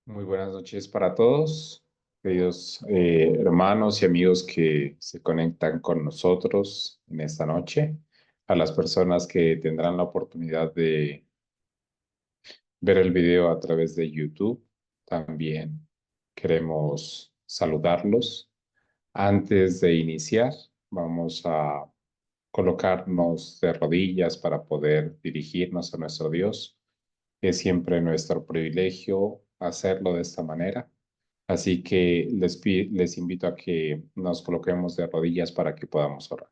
Muy buenas noches para todos, queridos hermanos y amigos que se conectan con nosotros en esta noche, a las personas que tendrán la oportunidad de ver el video a través de YouTube. También queremos saludarlos. Antes de iniciar, vamos a colocarnos de rodillas para poder dirigirnos a nuestro Dios. Es siempre nuestro privilegio hacerlo de esta manera. Así que les invito a que nos coloquemos de rodillas para que podamos orar.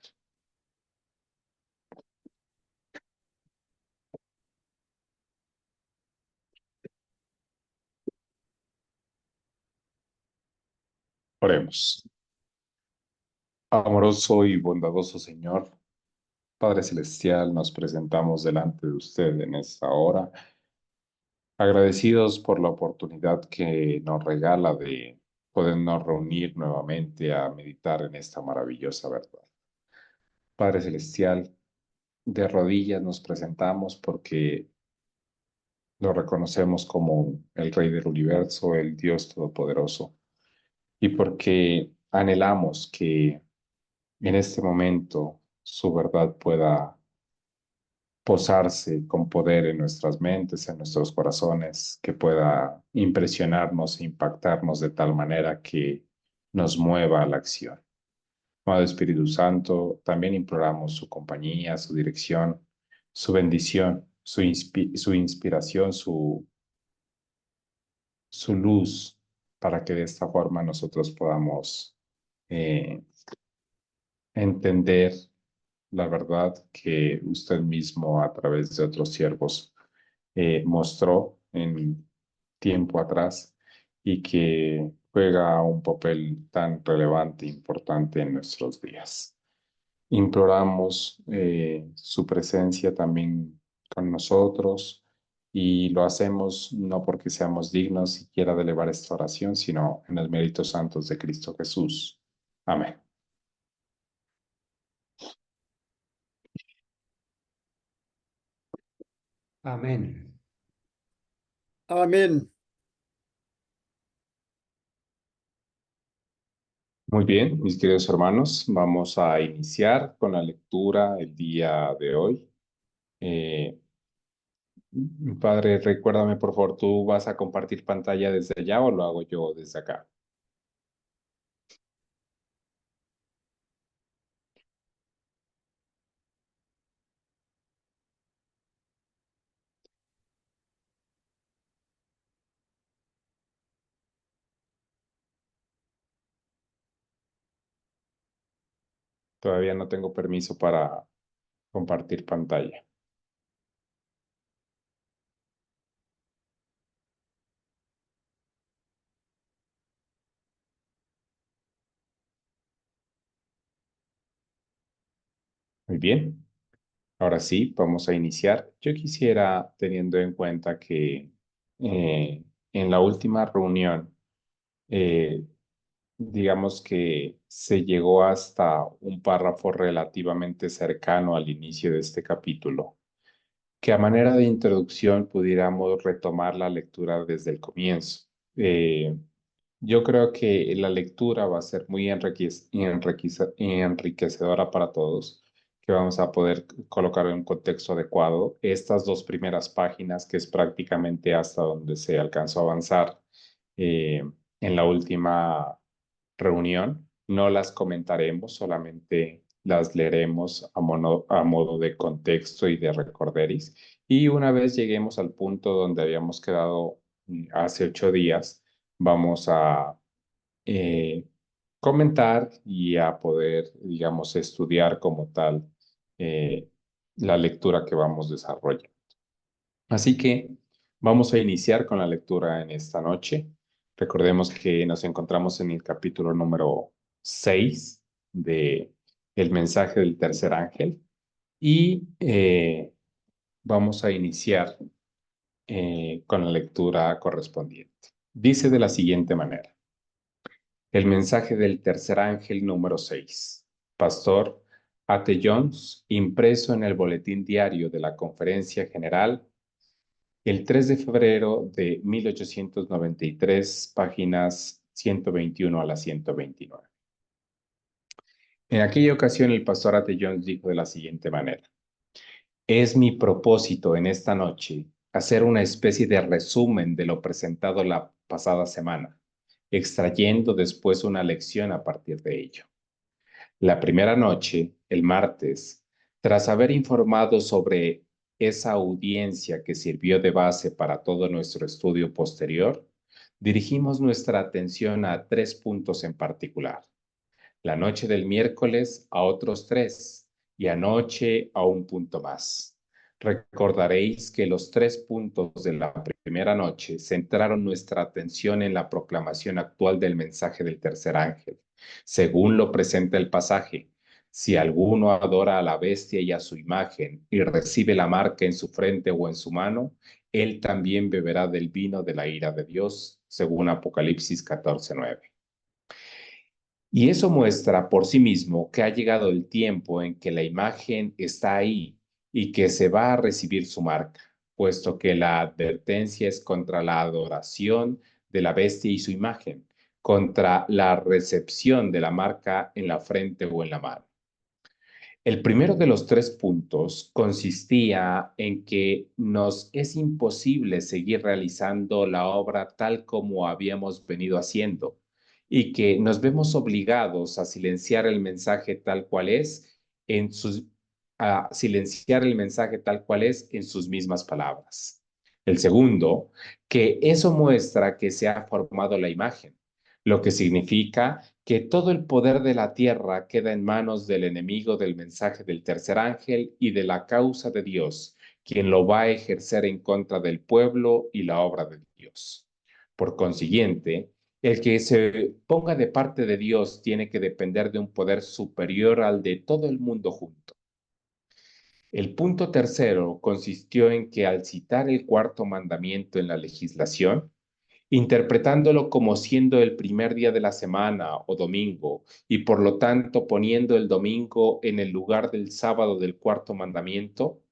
Oremos. Amoroso y bondadoso Señor, Padre Celestial, nos presentamos delante de usted en esta hora, agradecidos por la oportunidad que nos regala de podernos reunir nuevamente a meditar en esta maravillosa verdad. Padre Celestial, de rodillas nos presentamos porque lo reconocemos como el Rey del Universo, el Dios Todopoderoso, y porque anhelamos que en este momento su verdad pueda posarse con poder en nuestras mentes, en nuestros corazones, que pueda impresionarnos e impactarnos de tal manera que nos mueva a la acción. Amado Espíritu Santo, también imploramos su compañía, su dirección, su bendición, su inspiración, su luz, para que de esta forma nosotros podamos eh, entender la verdad que usted mismo a través de otros siervos mostró en tiempo atrás y que juega un papel tan relevante e importante en nuestros días. Imploramos su presencia también con nosotros y lo hacemos no porque seamos dignos siquiera de elevar esta oración, sino en los méritos santos de Cristo Jesús. Amén. Amén. Amén. Muy bien, mis queridos hermanos, vamos a iniciar con la lectura el día de hoy. Eh, Padre, recuérdame por favor, ¿tú vas a compartir pantalla desde allá o lo hago yo desde acá? Todavía no tengo permiso para compartir pantalla. Muy bien. Ahora sí, vamos a iniciar. Yo quisiera, teniendo en cuenta que en la última reunión, eh, digamos que se llegó hasta un párrafo relativamente cercano al inicio de este capítulo, que a manera de introducción pudiéramos retomar la lectura desde el comienzo. Yo creo que la lectura va a ser muy enriquecedora para todos, que vamos a poder colocar en un contexto adecuado. Estas dos primeras páginas, que es prácticamente hasta donde se alcanzó a avanzar eh, en la última reunión, no las comentaremos, solamente las leeremos a modo de contexto y de recorderis. Y una vez lleguemos al punto donde habíamos quedado hace 8 días, vamos a eh, comentar y a poder, digamos, estudiar como tal eh, la lectura que vamos desarrollando. Así que vamos a iniciar con la lectura en esta noche. Recordemos que nos encontramos en el capítulo número 6 de El mensaje del tercer ángel y vamos a iniciar con la lectura correspondiente. Dice de la siguiente manera: el mensaje del tercer ángel número 6. Pastor A.T. Jones, impreso en el boletín diario de la Conferencia General El 3 de febrero de 1893, páginas 121 a la 129. En aquella ocasión, el pastor A.T. Jones dijo de la siguiente manera: es mi propósito en esta noche hacer una especie de resumen de lo presentado la pasada semana, extrayendo después una lección a partir de ello. La primera noche, el martes, tras haber informado sobre esa audiencia que sirvió de base para todo nuestro estudio posterior, dirigimos nuestra atención a tres puntos en particular. La noche del miércoles a otros tres y anoche a un punto más. Recordaréis que los tres puntos de la primera noche centraron nuestra atención en la proclamación actual del mensaje del tercer ángel. Según lo presenta el pasaje, si alguno adora a la bestia y a su imagen y recibe la marca en su frente o en su mano, él también beberá del vino de la ira de Dios, según Apocalipsis 14:9. Y eso muestra por sí mismo que ha llegado el tiempo en que la imagen está ahí y que se va a recibir su marca, puesto que la advertencia es contra la adoración de la bestia y su imagen, contra la recepción de la marca en la frente o en la mano. El primero de los tres puntos consistía en que nos es imposible seguir realizando la obra tal como habíamos venido haciendo y que nos vemos obligados a silenciar el mensaje tal cual es en sus a silenciar el mensaje tal cual es en sus mismas palabras. El segundo, que eso muestra que se ha formado la imagen, lo que significa que todo el poder de la tierra queda en manos del enemigo del mensaje del tercer ángel y de la causa de Dios, quien lo va a ejercer en contra del pueblo y la obra de Dios. Por consiguiente, el que se ponga de parte de Dios tiene que depender de un poder superior al de todo el mundo junto. El punto tercero consistió en que al citar el cuarto mandamiento en la legislación, interpretándolo como siendo el primer día de la semana o domingo, y por lo tanto poniendo el domingo en el lugar del sábado del cuarto mandamiento,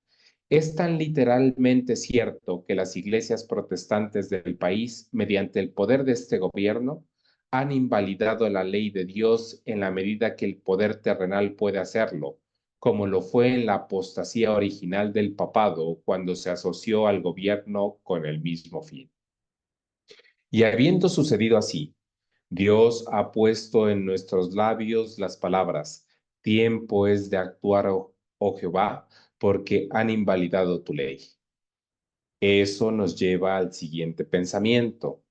es tan literalmente cierto que las iglesias protestantes del país, mediante el poder de este gobierno, han invalidado la ley de Dios en la medida que el poder terrenal puede hacerlo, como lo fue en la apostasía original del papado cuando se asoció al gobierno con el mismo fin. Y habiendo sucedido así, Dios ha puesto en nuestros labios las palabras: tiempo es de actuar, oh Jehová, porque han invalidado tu ley. Eso nos lleva al siguiente pensamiento.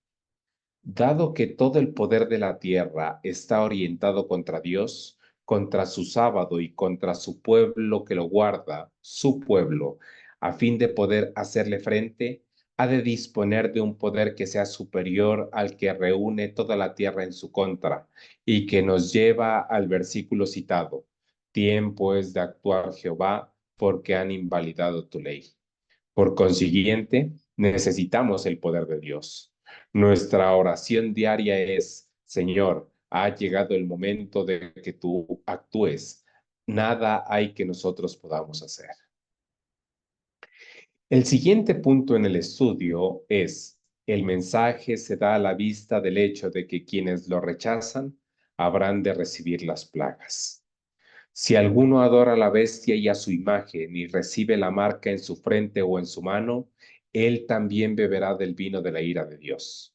Dado que todo el poder de la tierra está orientado contra Dios, contra su sábado y contra su pueblo que lo guarda, su pueblo, a fin de poder hacerle frente, ha de disponer de un poder que sea superior al que reúne toda la tierra en su contra y que nos lleva al versículo citado: tiempo es de actuar, Jehová, porque han invalidado tu ley. Por consiguiente, necesitamos el poder de Dios. Nuestra oración diaria es: Señor, ha llegado el momento de que tú actúes. Nada hay que nosotros podamos hacer. El siguiente punto en el estudio es: el mensaje se da a la vista del hecho de que quienes lo rechazan habrán de recibir las plagas. Si alguno adora a la bestia y a su imagen y recibe la marca en su frente o en su mano, él también beberá del vino de la ira de Dios.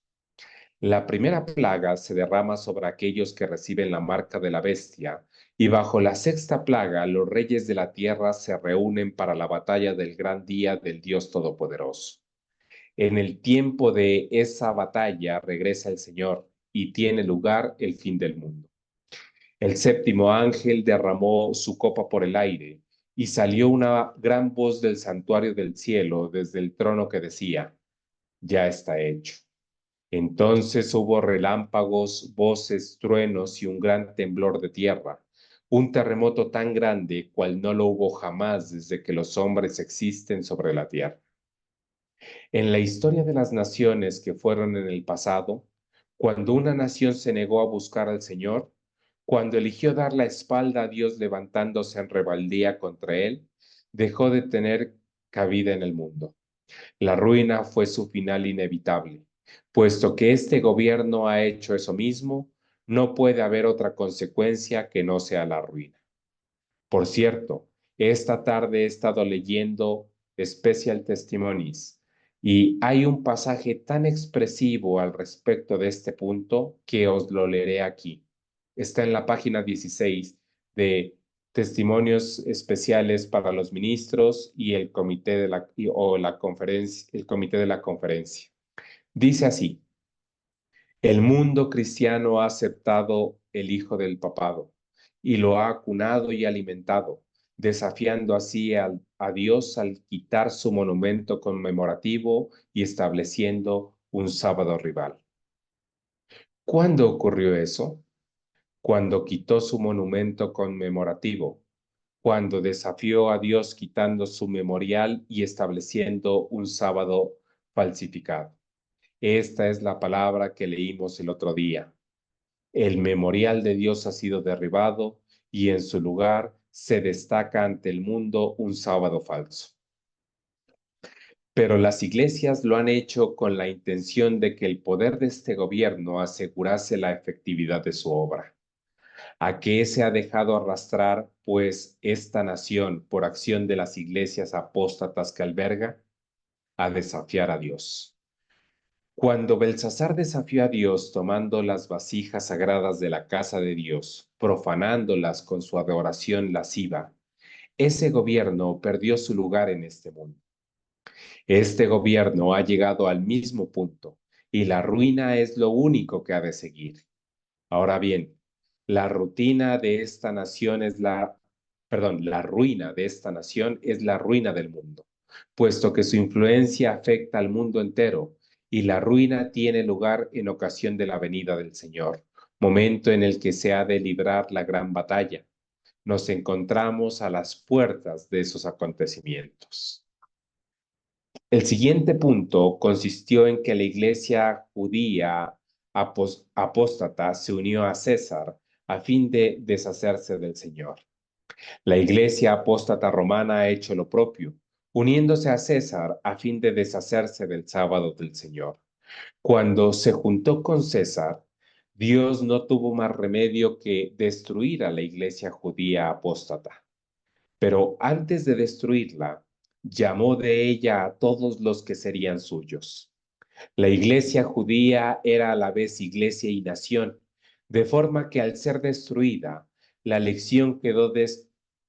La primera plaga se derrama sobre aquellos que reciben la marca de la bestia, y bajo la sexta plaga los reyes de la tierra se reúnen para la batalla del gran día del Dios Todopoderoso. En el tiempo de esa batalla regresa el Señor y tiene lugar el fin del mundo. El séptimo ángel derramó su copa por el aire, y salió una gran voz del santuario del cielo desde el trono que decía: ya está hecho. Entonces hubo relámpagos, voces, truenos y un gran temblor de tierra, un terremoto tan grande cual no lo hubo jamás desde que los hombres existen sobre la tierra. En la historia de las naciones que fueron en el pasado, cuando una nación se negó a buscar al Señor, cuando eligió dar la espalda a Dios levantándose en rebeldía contra Él, dejó de tener cabida en el mundo. La ruina fue su final inevitable. Puesto que este gobierno ha hecho eso mismo, no puede haber otra consecuencia que no sea la ruina. Por cierto, esta tarde he estado leyendo Special Testimonies y hay un pasaje tan expresivo al respecto de este punto que os lo leeré aquí. Está en la página 16 de Testimonios Especiales para los Ministros y el Comité de la Conferencia, el Comité de la Conferencia. Dice así: el mundo cristiano ha aceptado el Hijo del Papado y lo ha acunado y alimentado, desafiando así a Dios al quitar su monumento conmemorativo y estableciendo un sábado rival. ¿Cuándo ocurrió eso? Cuando quitó su monumento conmemorativo, cuando desafió a Dios quitando su memorial y estableciendo un sábado falsificado. Esta es la palabra que leímos el otro día. El memorial de Dios ha sido derribado y en su lugar se destaca ante el mundo un sábado falso. Pero las iglesias lo han hecho con la intención de que el poder de este gobierno asegurase la efectividad de su obra. ¿A qué se ha dejado arrastrar, pues, esta nación por acción de las iglesias apóstatas que alberga? A desafiar a Dios. Cuando Belsasar desafió a Dios tomando las vasijas sagradas de la casa de Dios, profanándolas con su adoración lasciva, ese gobierno perdió su lugar en este mundo. Este gobierno ha llegado al mismo punto y la ruina es lo único que ha de seguir. Ahora bien, la rutina de esta nación es la ruina de esta nación es la ruina del mundo, puesto que su influencia afecta al mundo entero y la ruina tiene lugar en ocasión de la venida del Señor, momento en el que se ha de librar la gran batalla. Nos encontramos a las puertas de esos acontecimientos. El siguiente punto consistió en que la iglesia judía apóstata se unió a César a fin de deshacerse del Señor. La iglesia apóstata romana ha hecho lo propio, uniéndose a César a fin de deshacerse del sábado del Señor. Cuando se juntó con César, Dios no tuvo más remedio que destruir a la iglesia judía apóstata. Pero antes de destruirla, llamó de ella a todos los que serían suyos. La iglesia judía era a la vez iglesia y nación, de forma que al ser destruida, la lección quedó,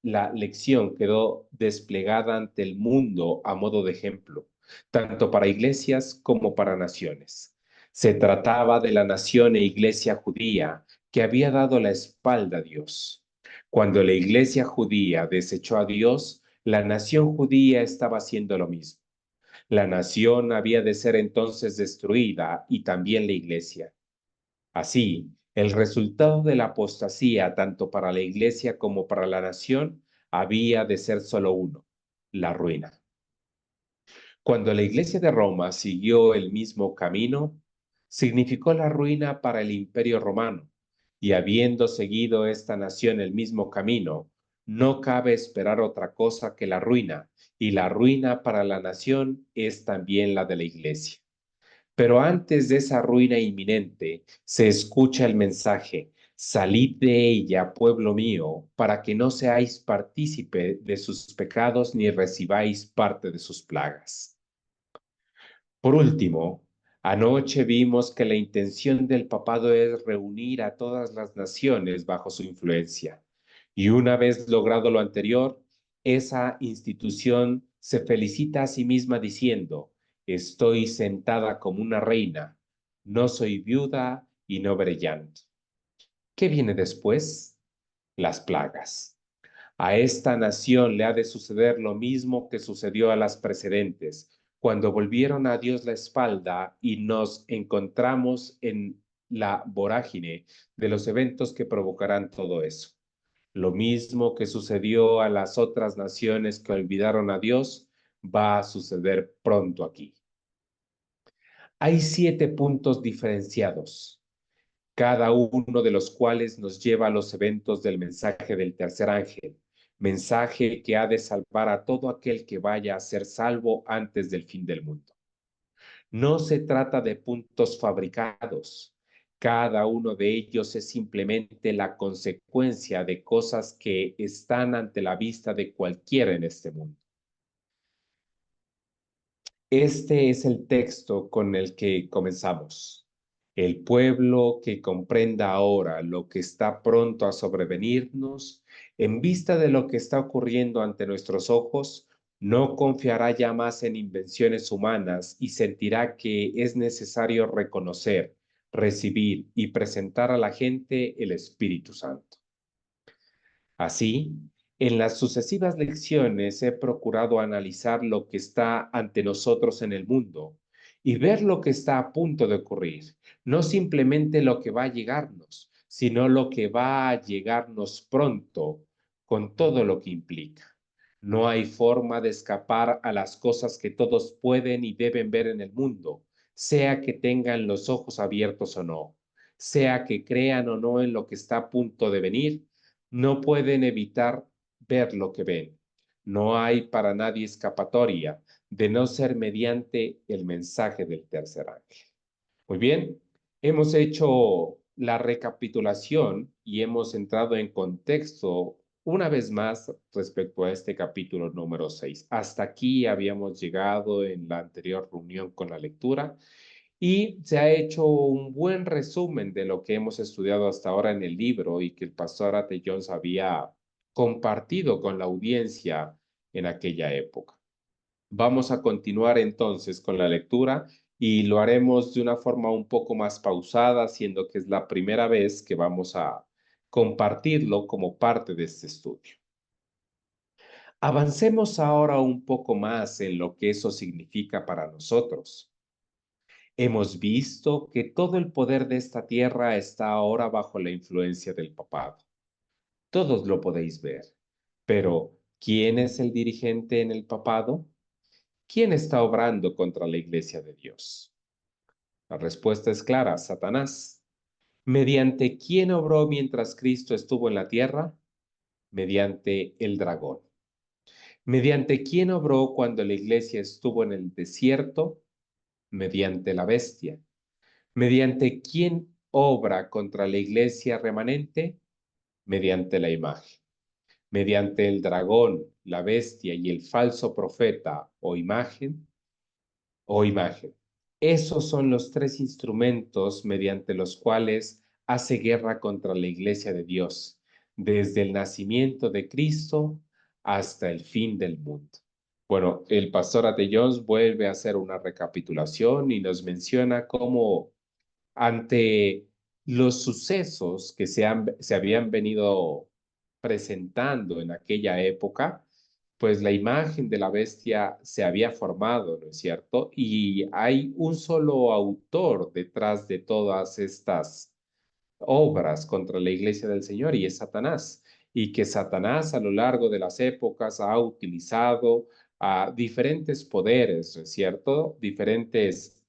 la lección quedó desplegada ante el mundo a modo de ejemplo, tanto para iglesias como para naciones. Se trataba de la nación e iglesia judía que había dado la espalda a Dios. Cuando la iglesia judía desechó a Dios, la nación judía estaba haciendo lo mismo. La nación había de ser entonces destruida y también la iglesia. Así, el resultado de la apostasía, tanto para la iglesia como para la nación, había de ser solo uno: la ruina. Cuando la iglesia de Roma siguió el mismo camino, significó la ruina para el imperio romano, y habiendo seguido esta nación el mismo camino, no cabe esperar otra cosa que la ruina, y la ruina para la nación es también la de la iglesia. Pero antes de esa ruina inminente, se escucha el mensaje: salid de ella, pueblo mío, para que no seáis partícipe de sus pecados ni recibáis parte de sus plagas. Por último, anoche vimos que la intención del papado es reunir a todas las naciones bajo su influencia. Y una vez logrado lo anterior, esa institución se felicita a sí misma diciendo: estoy sentada como una reina, no soy viuda y no veré llanto. ¿Qué viene después? Las plagas. A esta nación le ha de suceder lo mismo que sucedió a las precedentes, cuando volvieron a Dios la espalda y nos encontramos en la vorágine de los eventos que provocarán todo eso. Lo mismo que sucedió a las otras naciones que olvidaron a Dios, va a suceder pronto aquí. Hay 7 puntos diferenciados, cada uno de los cuales nos lleva a los eventos del mensaje del tercer ángel, mensaje que ha de salvar a todo aquel que vaya a ser salvo antes del fin del mundo. No se trata de puntos fabricados. Cada uno de ellos es simplemente la consecuencia de cosas que están ante la vista de cualquiera en este mundo. Este es el texto con el que comenzamos. El pueblo que comprenda ahora lo que está pronto a sobrevenirnos, en vista de lo que está ocurriendo ante nuestros ojos, no confiará ya más en invenciones humanas y sentirá que es necesario reconocer, recibir y presentar a la gente el Espíritu Santo. Así, en las sucesivas lecciones he procurado analizar lo que está ante nosotros en el mundo y ver lo que está a punto de ocurrir, no simplemente lo que va a llegarnos, sino lo que va a llegarnos pronto, con todo lo que implica. No hay forma de escapar a las cosas que todos pueden y deben ver en el mundo, sea que tengan los ojos abiertos o no, sea que crean o no en lo que está a punto de venir. No pueden evitar ver lo que ven. No hay para nadie escapatoria de no ser mediante el mensaje del tercer ángel. Muy bien, hemos hecho la recapitulación y hemos entrado en contexto una vez más respecto a este capítulo número 6. Hasta aquí habíamos llegado en la anterior reunión con la lectura y se ha hecho un buen resumen de lo que hemos estudiado hasta ahora en el libro y que el pastor Ate Jones había compartido con la audiencia en aquella época. Vamos a continuar entonces con la lectura y lo haremos de una forma un poco más pausada, siendo que es la primera vez que vamos a compartirlo como parte de este estudio. Avancemos ahora un poco más en lo que eso significa para nosotros. Hemos visto que todo el poder de esta tierra está ahora bajo la influencia del papado. Todos lo podéis ver. Pero, ¿quién es el dirigente en el papado? ¿Quién está obrando contra la iglesia de Dios? La respuesta es clara, Satanás. ¿Mediante quién obró mientras Cristo estuvo en la tierra? Mediante el dragón. ¿Mediante quién obró cuando la iglesia estuvo en el desierto? Mediante la bestia. ¿Mediante quién obra contra la iglesia remanente? Mediante la imagen. Mediante el dragón, la bestia y el falso profeta o imagen. Esos son los tres instrumentos mediante los cuales hace guerra contra la iglesia de Dios, desde el nacimiento de Cristo hasta el fin del mundo. Bueno, el pastor Ate Jones vuelve a hacer una recapitulación y nos menciona cómo ante los sucesos que se habían venido presentando en aquella época, pues la imagen de la bestia se había formado, ¿no es cierto? Y hay un solo autor detrás de todas estas obras contra la iglesia del Señor y es Satanás. Y que Satanás a lo largo de las épocas ha utilizado a diferentes poderes, ¿no es cierto? Diferentes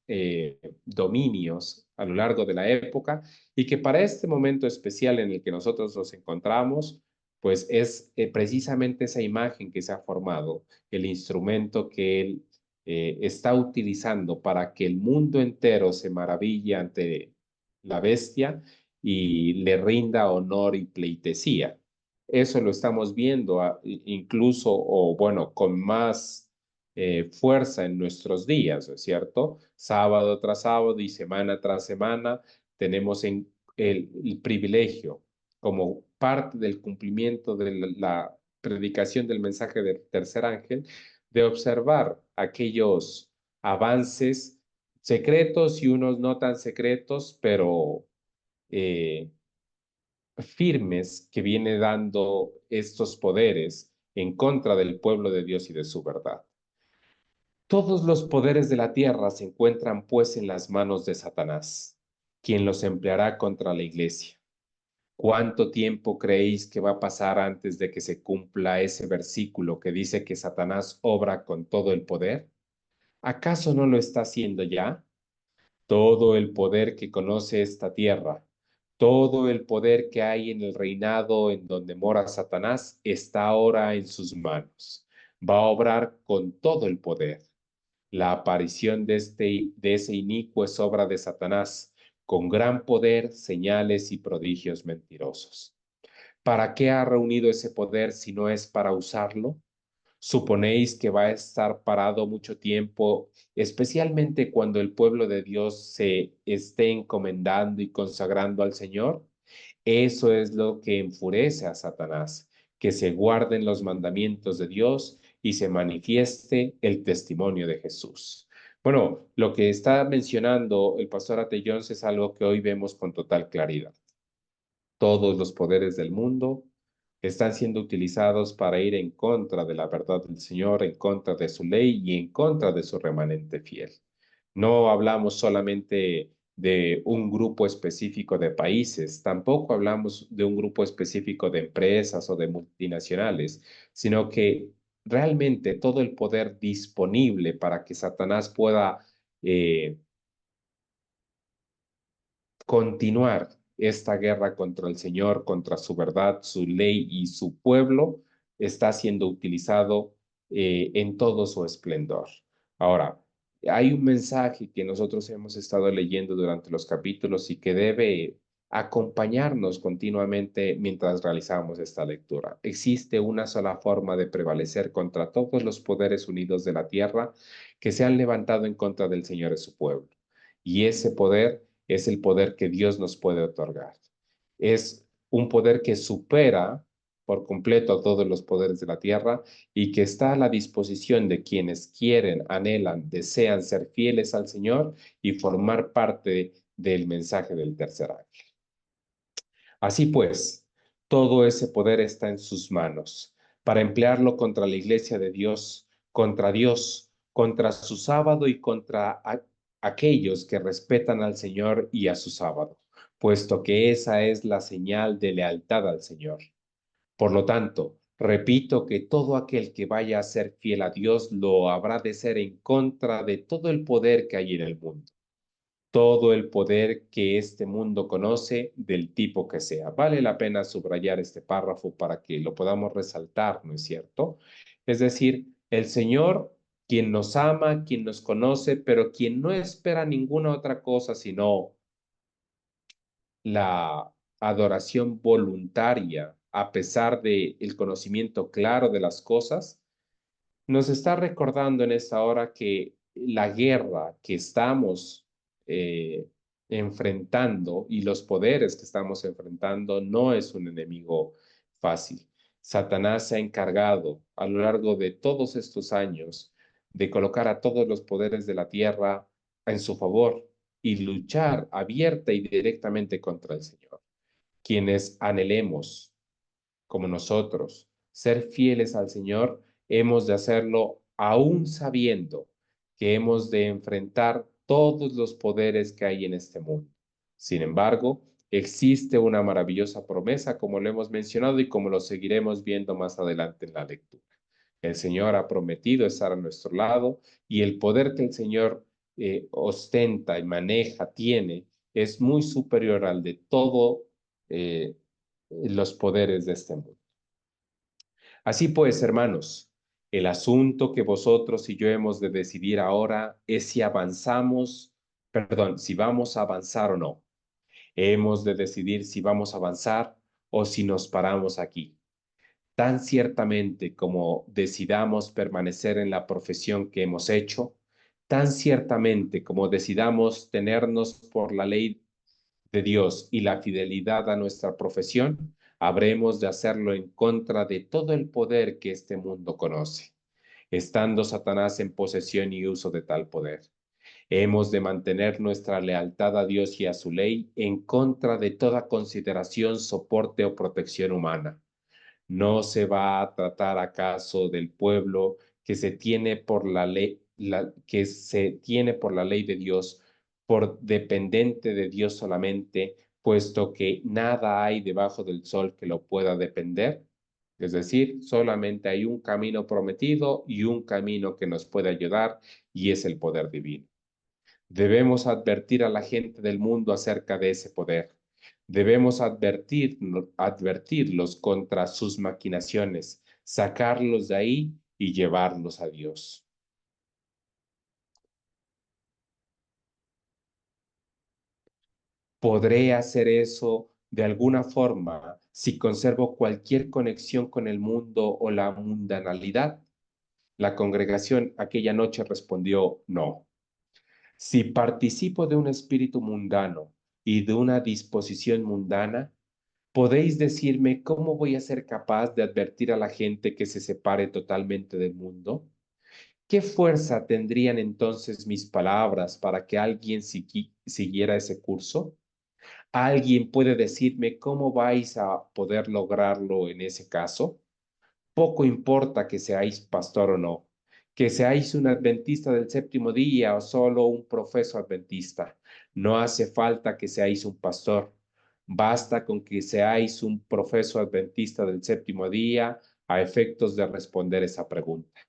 dominios a lo largo de la época y que para este momento especial en el que nosotros nos encontramos, pues es precisamente esa imagen que se ha formado, el instrumento que él está utilizando para que el mundo entero se maraville ante la bestia y le rinda honor y pleitesía. Eso lo estamos viendo incluso, o bueno, con más fuerza en nuestros días, ¿no es cierto? Sábado tras sábado y semana tras semana tenemos el privilegio como parte del cumplimiento de la predicación del mensaje del tercer ángel, de observar aquellos avances secretos y unos no tan secretos, pero eh, firmes que viene dando estos poderes en contra del pueblo de Dios y de su verdad. Todos los poderes de la tierra se encuentran pues en las manos de Satanás, quien los empleará contra la iglesia. ¿Cuánto tiempo creéis que va a pasar antes de que se cumpla ese versículo que dice que Satanás obra con todo el poder? ¿Acaso no lo está haciendo ya? Todo el poder que conoce esta tierra, Todo el poder que hay en el reinado en donde mora Satanás está ahora en sus manos. Va a obrar con todo el poder. La aparición de ese inicuo es obra de Satanás, con gran poder, señales y prodigios mentirosos. ¿Para qué ha reunido ese poder si no es para usarlo? ¿Suponéis que va a estar parado mucho tiempo, especialmente cuando el pueblo de Dios se esté encomendando y consagrando al Señor? Eso es lo que enfurece a Satanás, que se guarden los mandamientos de Dios y se manifieste el testimonio de Jesús. Bueno, lo que está mencionando el pastor Atellón es algo que hoy vemos con total claridad. Todos los poderes del mundo están siendo utilizados para ir en contra de la verdad del Señor, en contra de su ley y en contra de su remanente fiel. No hablamos solamente de un grupo específico de países, tampoco hablamos de un grupo específico de empresas o de multinacionales, sino que realmente todo el poder disponible para que Satanás pueda eh, continuar esta guerra contra el Señor, contra su verdad, su ley y su pueblo, está siendo utilizado en todo su esplendor. Ahora, hay un mensaje que nosotros hemos estado leyendo durante los capítulos y que debe acompañarnos continuamente mientras realizamos esta lectura. Existe una sola forma de prevalecer contra todos los poderes unidos de la tierra que se han levantado en contra del Señor y su pueblo. Y ese poder es el poder que Dios nos puede otorgar. Es un poder que supera por completo a todos los poderes de la tierra y que está a la disposición de quienes quieren, anhelan, desean ser fieles al Señor y formar parte del mensaje del tercer ángel. Así pues, todo ese poder está en sus manos para emplearlo contra la iglesia de Dios, contra su sábado y contra aquellos que respetan al Señor y a su sábado, puesto que esa es la señal de lealtad al Señor. Por lo tanto, repito que todo aquel que vaya a ser fiel a Dios lo habrá de ser en contra de todo el poder que hay en el mundo, todo el poder que este mundo conoce del tipo que sea. Vale la pena subrayar este párrafo para que lo podamos resaltar, ¿no es cierto? Es decir, el Señor, quien nos ama, quien nos conoce, pero quien no espera ninguna otra cosa sino la adoración voluntaria, a pesar de el conocimiento claro de las cosas, nos está recordando en esta hora que la guerra que estamos eh, enfrentando y los poderes que estamos enfrentando no es un enemigo fácil. Satanás se ha encargado a lo largo de todos estos años de colocar a todos los poderes de la tierra en su favor y luchar abierta y directamente contra el Señor. Quienes anhelemos como nosotros, ser fieles al Señor, hemos de hacerlo aún sabiendo que hemos de enfrentar todos los poderes que hay en este mundo. Sin embargo, existe una maravillosa promesa, como lo hemos mencionado y como lo seguiremos viendo más adelante en la lectura. El Señor ha prometido estar a nuestro lado y el poder que el Señor ostenta y maneja, tiene, es muy superior al de todo los poderes de este mundo. Así pues, hermanos, el asunto que vosotros y yo hemos de decidir ahora es si avanzamos, perdón, si vamos a avanzar o no. Hemos de decidir si vamos a avanzar o si nos paramos aquí. Tan ciertamente como decidamos permanecer en la profesión que hemos hecho, tan ciertamente como decidamos tenernos por la ley de Dios y la fidelidad a nuestra profesión, habremos de hacerlo en contra de todo el poder que este mundo conoce, estando Satanás en posesión y uso de tal poder. Hemos de mantener nuestra lealtad a Dios y a su ley en contra de toda consideración, soporte o protección humana. ¿No se va a tratar acaso del pueblo que se tiene por la ley, que se tiene por la ley de Dios, por dependiente de Dios solamente, puesto que nada hay debajo del sol que lo pueda depender? Es decir, solamente hay un camino prometido y un camino que nos puede ayudar, y es el poder divino. Debemos advertir a la gente del mundo acerca de ese poder. Debemos advertirlos contra sus maquinaciones, sacarlos de ahí y llevarlos a Dios. ¿Podré hacer eso de alguna forma si conservo cualquier conexión con el mundo o la mundanalidad? La congregación aquella noche respondió no. Si participo de un espíritu mundano y de una disposición mundana, ¿podéis decirme cómo voy a ser capaz de advertir a la gente que se separe totalmente del mundo? ¿Qué fuerza tendrían entonces mis palabras para que alguien siguiera ese curso? ¿Alguien puede decirme cómo vais a poder lograrlo en ese caso? Poco importa que seáis pastor o no, que seáis un adventista del séptimo día o solo un profeso adventista. No hace falta que seáis un pastor. Basta con que seáis un profeso adventista del séptimo día a efectos de responder esa pregunta.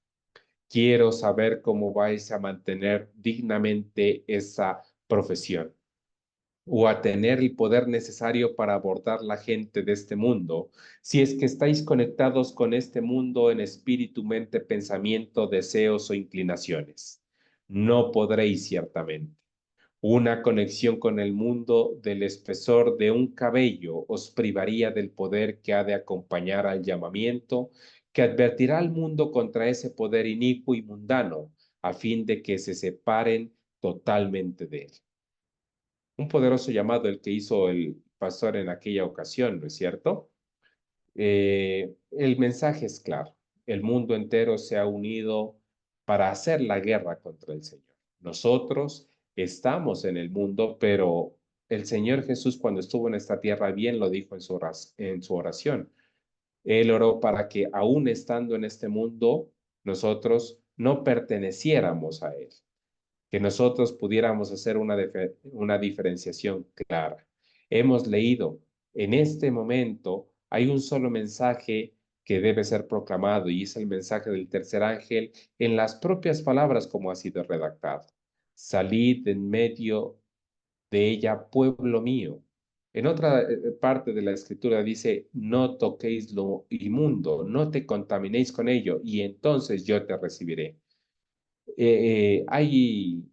Quiero saber cómo vais a mantener dignamente esa profesión o a tener el poder necesario para abordar la gente de este mundo, si es que estáis conectados con este mundo en espíritu, mente, pensamiento, deseos o inclinaciones. No podréis ciertamente. Una conexión con el mundo del espesor de un cabello os privaría del poder que ha de acompañar al llamamiento, que advertirá al mundo contra ese poder inicuo y mundano, a fin de que se separen totalmente de él. Un poderoso llamado el que hizo el pastor en aquella ocasión, ¿no es cierto? El mensaje es claro. El mundo entero se ha unido para hacer la guerra contra el Señor. Nosotros estamos en el mundo, pero el Señor Jesús cuando estuvo en esta tierra bien lo dijo en su oración. Él oró para que aún estando en este mundo, nosotros no perteneciéramos a Él, que nosotros pudiéramos hacer una diferenciación clara. Hemos leído, en este momento hay un solo mensaje que debe ser proclamado y es el mensaje del tercer ángel en las propias palabras como ha sido redactado. Salid en medio de ella, pueblo mío. En otra parte de la escritura dice, no toquéis lo inmundo, no te contaminéis con ello, y entonces yo te recibiré. Hay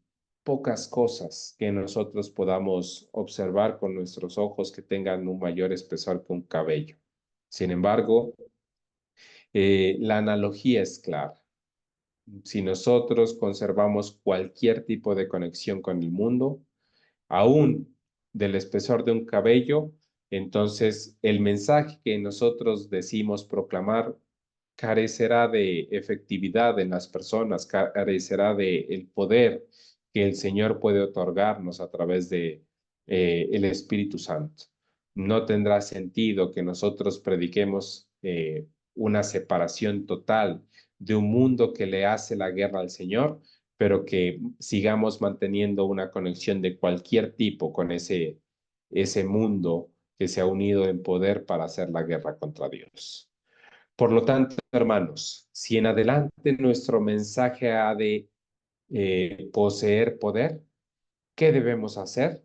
pocas cosas que nosotros podamos observar con nuestros ojos que tengan un mayor espesor que un cabello. Sin embargo, la analogía es clara. Si nosotros conservamos cualquier tipo de conexión con el mundo, aún del espesor de un cabello, entonces el mensaje que nosotros decimos proclamar carecerá de efectividad en las personas, carecerá de el poder que el Señor puede otorgarnos a través de el Espíritu Santo. No tendrá sentido que nosotros prediquemos una separación total de un mundo que le hace la guerra al Señor, pero que sigamos manteniendo una conexión de cualquier tipo con ese mundo que se ha unido en poder para hacer la guerra contra Dios. Por lo tanto, hermanos, si en adelante nuestro mensaje ha de poseer poder, ¿qué debemos hacer?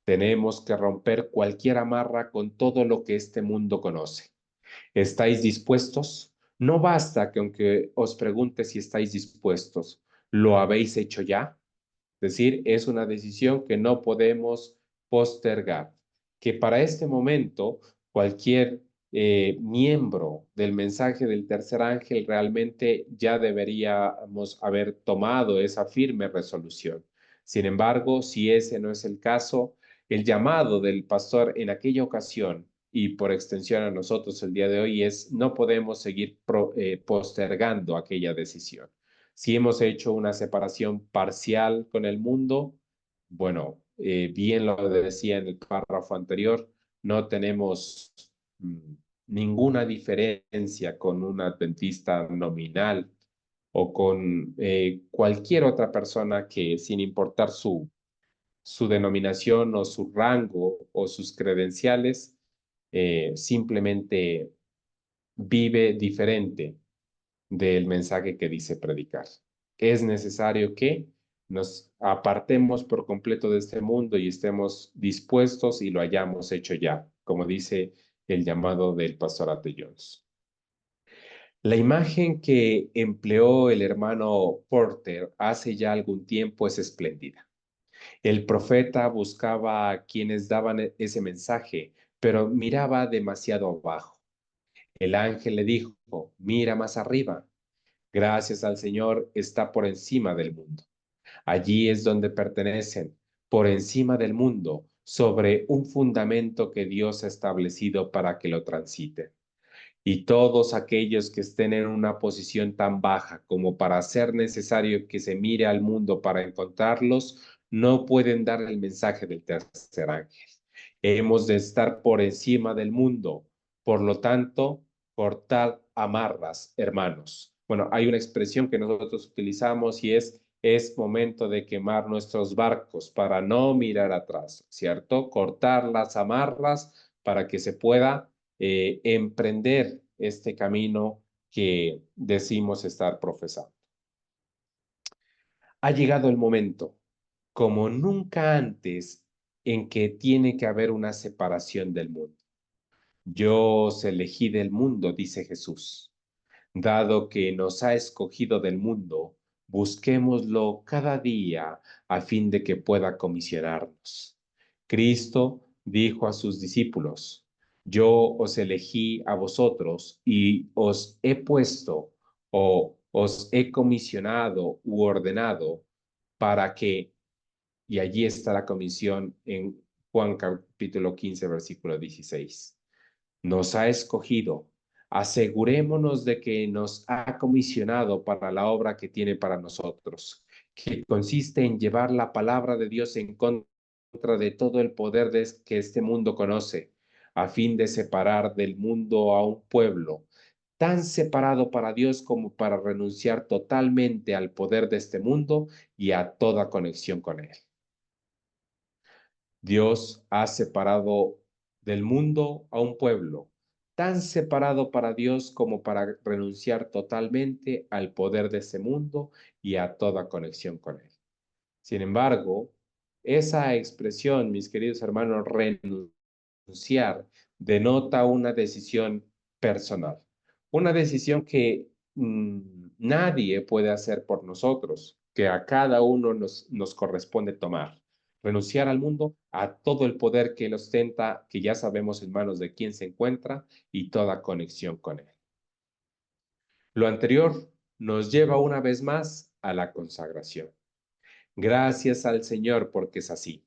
Tenemos que romper cualquier amarra con todo lo que este mundo conoce. ¿Estáis dispuestos? No basta que aunque os pregunte si estáis dispuestos, ¿lo habéis hecho ya? Es decir, es una decisión que no podemos postergar, que para este momento cualquier miembro del mensaje del tercer ángel realmente ya deberíamos haber tomado esa firme resolución. Sin embargo, si ese no es el caso, el llamado del pastor en aquella ocasión y por extensión a nosotros el día de hoy es no podemos seguir postergando aquella decisión. Si hemos hecho una separación parcial con el mundo, bueno, bien lo decía en el párrafo anterior, no tenemos mm, ninguna diferencia con un adventista nominal o con cualquier otra persona que sin importar su denominación o su rango o sus credenciales, simplemente vive diferente del mensaje que dice predicar. Es necesario que nos apartemos por completo de este mundo y estemos dispuestos y lo hayamos hecho ya, como dice el llamado del pastor A.T. Jones. La imagen que empleó el hermano Porter hace ya algún tiempo es espléndida. El profeta buscaba a quienes daban ese mensaje, pero miraba demasiado abajo. El ángel le dijo, mira más arriba. Gracias al Señor está por encima del mundo. Allí es donde pertenecen, por encima del mundo, sobre un fundamento que Dios ha establecido para que lo transiten. Y todos aquellos que estén en una posición tan baja como para ser necesario que se mire al mundo para encontrarlos, no pueden dar el mensaje del tercer ángel. Hemos de estar por encima del mundo. Por lo tanto, cortad amarras, hermanos. Bueno, hay una expresión que nosotros utilizamos y es momento de quemar nuestros barcos para no mirar atrás, ¿cierto? Cortar las amarras para que se pueda emprender este camino que decimos estar profesando. Ha llegado el momento, como nunca antes, en que tiene que haber una separación del mundo. Yo os elegí del mundo, dice Jesús. Dado que nos ha escogido del mundo, busquémoslo cada día a fin de que pueda comisionarnos. Cristo dijo a sus discípulos, yo os elegí a vosotros y os he puesto o os he comisionado u ordenado para que, y allí está la comisión en Juan capítulo 15, versículo 16. Nos ha escogido. Asegurémonos de que nos ha comisionado para la obra que tiene para nosotros, que consiste en llevar la palabra de Dios en contra de todo el poder que este mundo conoce, a fin de separar del mundo a un pueblo tan separado para Dios como para renunciar totalmente al poder de este mundo y a toda conexión con él. Dios ha separado del mundo a un pueblo, tan separado para Dios como para renunciar totalmente al poder de ese mundo y a toda conexión con él. Sin embargo, esa expresión, mis queridos hermanos, renunciar, denota una decisión personal, una decisión que nadie puede hacer por nosotros, que a cada uno nos corresponde tomar. Renunciar al mundo, a todo el poder que él ostenta, que ya sabemos en manos de quién se encuentra, y toda conexión con él. Lo anterior nos lleva una vez más a la consagración. Gracias al Señor porque es así.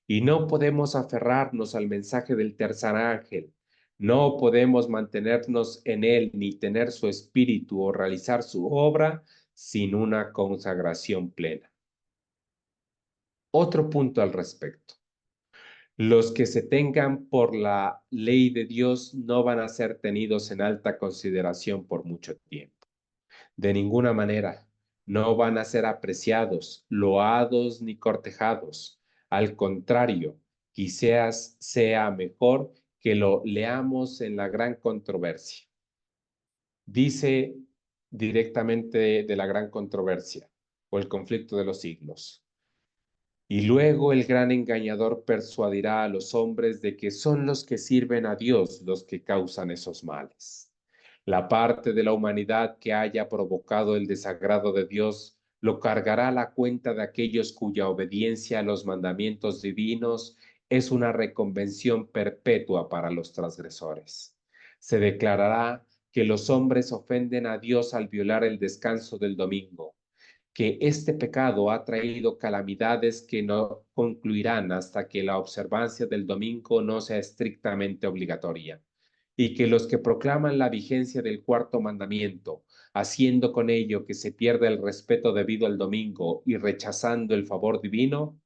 Y no podemos aferrarnos al mensaje del tercer ángel. No podemos mantenernos en él ni tener su espíritu o realizar su obra sin una consagración plena. Otro punto al respecto. Los que se tengan por la ley de Dios no van a ser tenidos en alta consideración por mucho tiempo. De ninguna manera. No van a ser apreciados, loados ni cortejados. Al contrario, quizás sea mejor que lo leamos en la gran controversia. Dice directamente de la gran controversia o el conflicto de los siglos. Y luego el gran engañador persuadirá a los hombres de que son los que sirven a Dios los que causan esos males. La parte de la humanidad que haya provocado el desagrado de Dios lo cargará a la cuenta de aquellos cuya obediencia a los mandamientos divinos es una reconvención perpetua para los transgresores. Se declarará que los hombres ofenden a Dios al violar el descanso del domingo, que este pecado ha traído calamidades que no concluirán hasta que la observancia del domingo no sea estrictamente obligatoria, y que los que proclaman la vigencia del cuarto mandamiento, haciendo con ello que se pierda el respeto debido al domingo y rechazando el favor divino,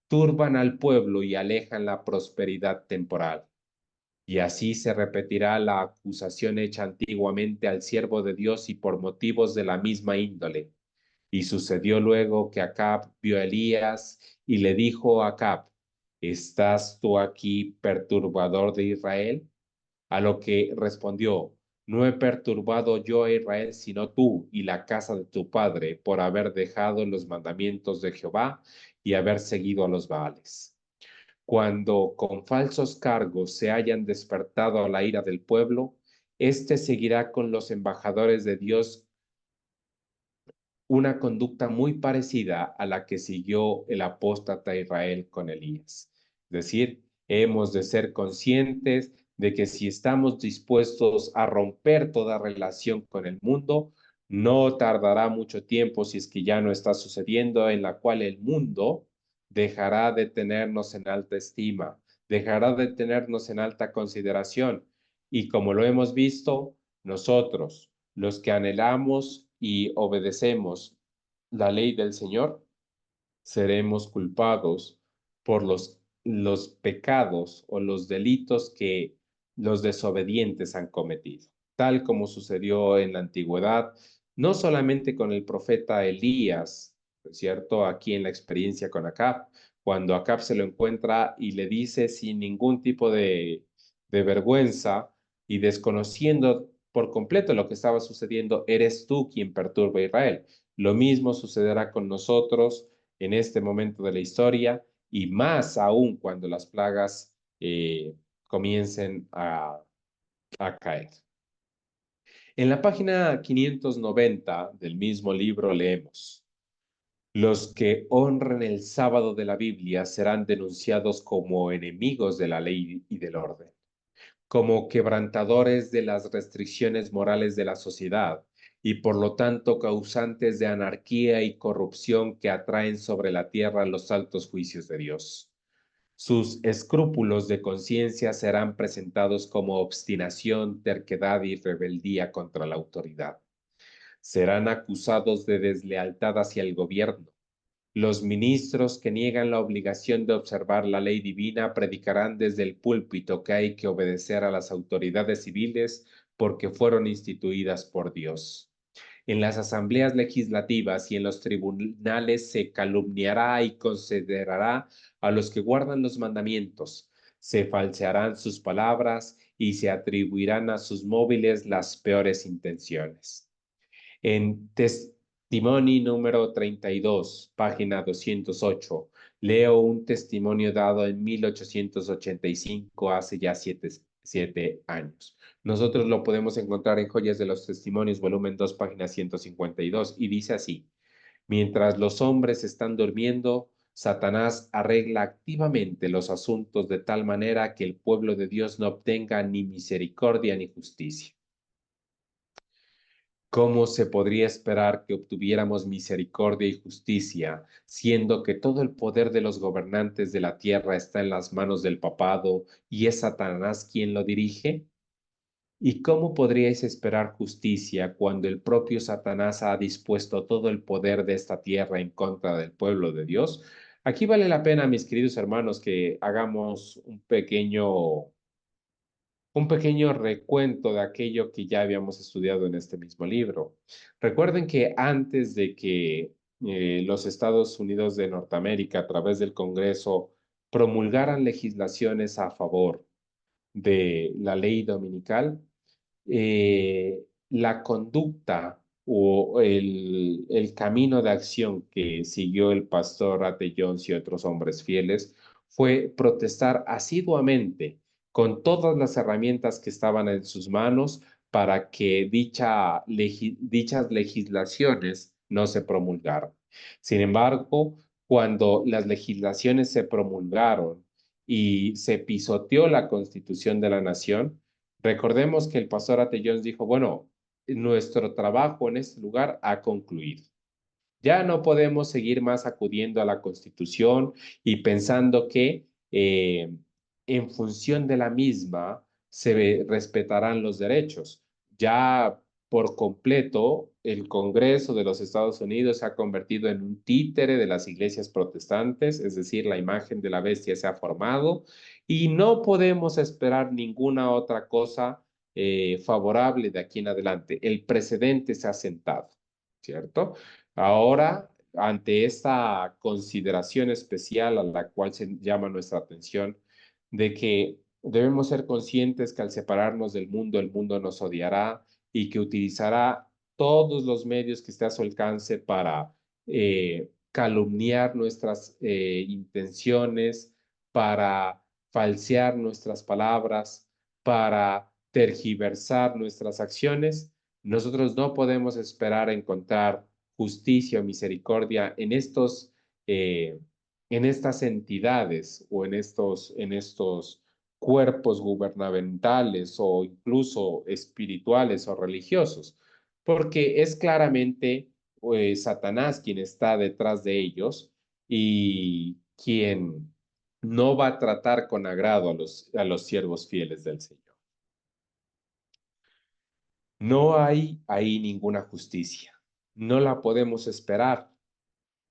turban al pueblo y alejan la prosperidad temporal. Y así se repetirá la acusación hecha antiguamente al siervo de Dios y por motivos de la misma índole. Y sucedió luego que Acab vio a Elías y le dijo a Acab, ¿estás tú aquí, perturbador de Israel? A lo que respondió, No he perturbado yo a Israel, sino tú y la casa de tu padre, por haber dejado los mandamientos de Jehová y haber seguido a los Baales. Cuando con falsos cargos se hayan despertado a la ira del pueblo, éste seguirá con los embajadores de Dios una conducta muy parecida a la que siguió el apóstata Israel con Elías. Es decir, hemos de ser conscientes de que si estamos dispuestos a romper toda relación con el mundo, no tardará mucho tiempo, si es que ya no está sucediendo, en la cual el mundo dejará de tenernos en alta estima, dejará de tenernos en alta consideración. Y como lo hemos visto, nosotros, los que anhelamos y obedecemos la ley del Señor, seremos culpados por los pecados o los delitos que los desobedientes han cometido, tal como sucedió en la antigüedad, no solamente con el profeta Elías, ¿cierto? Aquí en la experiencia con Acab, cuando Acab se lo encuentra y le dice sin ningún tipo de vergüenza y desconociendo por completo lo que estaba sucediendo, eres tú quien perturba a Israel. Lo mismo sucederá con nosotros en este momento de la historia y más aún cuando las plagas comiencen a caer. En la página 590 del mismo libro leemos: los que honren el sábado de la Biblia serán denunciados como enemigos de la ley y del orden, como quebrantadores de las restricciones morales de la sociedad y por lo tanto causantes de anarquía y corrupción que atraen sobre la tierra los altos juicios de Dios. Sus escrúpulos de conciencia serán presentados como obstinación, terquedad y rebeldía contra la autoridad. Serán acusados de deslealtad hacia el gobierno. Los ministros que niegan la obligación de observar la ley divina predicarán desde el púlpito que hay que obedecer a las autoridades civiles porque fueron instituidas por Dios. En las asambleas legislativas y en los tribunales se calumniará y considerará a los que guardan los mandamientos. Se falsearán sus palabras y se atribuirán a sus móviles las peores intenciones. En Testimonio número 32, página 208, leo un testimonio dado en 1885, hace ya siete años. Nosotros lo podemos encontrar en Joyas de los Testimonios, volumen 2, página 152, y dice así: mientras los hombres están durmiendo, Satanás arregla activamente los asuntos de tal manera que el pueblo de Dios no obtenga ni misericordia ni justicia. ¿Cómo se podría esperar que obtuviéramos misericordia y justicia, siendo que todo el poder de los gobernantes de la tierra está en las manos del papado y es Satanás quien lo dirige? ¿Y cómo podríais esperar justicia cuando el propio Satanás ha dispuesto todo el poder de esta tierra en contra del pueblo de Dios? Aquí vale la pena, mis queridos hermanos, que hagamos un pequeño recuento de aquello que ya habíamos estudiado en este mismo libro. Recuerden que antes de que los Estados Unidos de Norteamérica, a través del Congreso, promulgaran legislaciones a favor de la ley dominical, la conducta o el camino de acción que siguió el pastor Ate Jones y otros hombres fieles fue protestar asiduamente con todas las herramientas que estaban en sus manos para que dichas legislaciones no se promulgaran. Sin embargo, cuando las legislaciones se promulgaron y se pisoteó la Constitución de la Nación, recordemos que el pastor Ate Jones dijo, bueno, nuestro trabajo en este lugar ha concluido. Ya no podemos seguir más acudiendo a la Constitución y pensando que en función de la misma se respetarán los derechos. Ya por completo, el Congreso de los Estados Unidos se ha convertido en un títere de las iglesias protestantes, es decir, la imagen de la bestia se ha formado y no podemos esperar ninguna otra cosa favorable de aquí en adelante. El precedente se ha sentado, ¿cierto? Ahora, ante esta consideración especial a la cual se llama nuestra atención, de que Debemos ser conscientes que al separarnos del mundo, el mundo nos odiará y que utilizará todos los medios que esté a su alcance para calumniar nuestras intenciones, para falsear nuestras palabras, para tergiversar nuestras acciones. Nosotros no podemos esperar encontrar justicia o misericordia eh, en estas entidades o en estos cuerpos gubernamentales o incluso espirituales o religiosos, porque es claramente Satanás quien está detrás de ellos y quien no va a tratar con agrado a los siervos fieles del Señor. No hay ahí ninguna justicia, no la podemos esperar.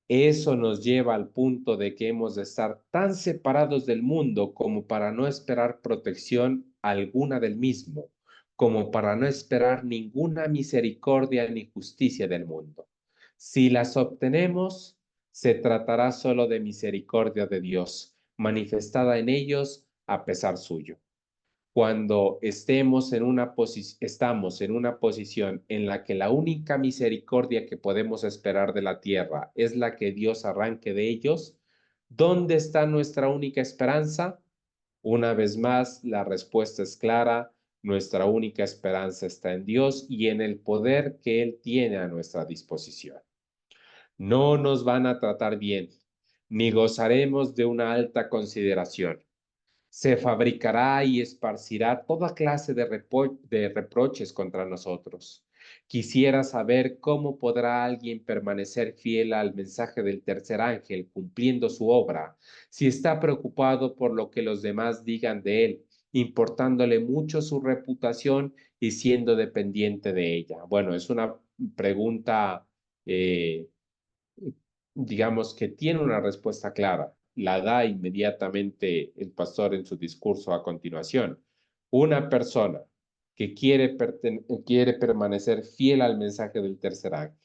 Eso nos lleva al punto de que hemos de estar tan separados del mundo como para no esperar protección alguna del mismo, como para no esperar ninguna misericordia ni justicia del mundo. Si las obtenemos, se tratará solo de misericordia de Dios, manifestada en ellos a pesar suyo. Cuando estamos en una posición en la que la única misericordia que podemos esperar de la tierra es la que Dios arranque de ellos, ¿dónde está nuestra única esperanza? Una vez más, la respuesta es clara. Nuestra única esperanza está en Dios y en el poder que Él tiene a nuestra disposición. No nos van a tratar bien, ni gozaremos de una alta consideración. Se fabricará y esparcirá toda clase de reproches contra nosotros. Quisiera saber cómo podrá alguien permanecer fiel al mensaje del tercer ángel cumpliendo su obra, si está preocupado por lo que los demás digan de él, importándole mucho su reputación y siendo dependiente de ella. Bueno, es una pregunta eh, digamos que tiene una respuesta clara, la da inmediatamente el pastor en su discurso a continuación. Una persona que quiere permanecer fiel al mensaje del tercer ángel,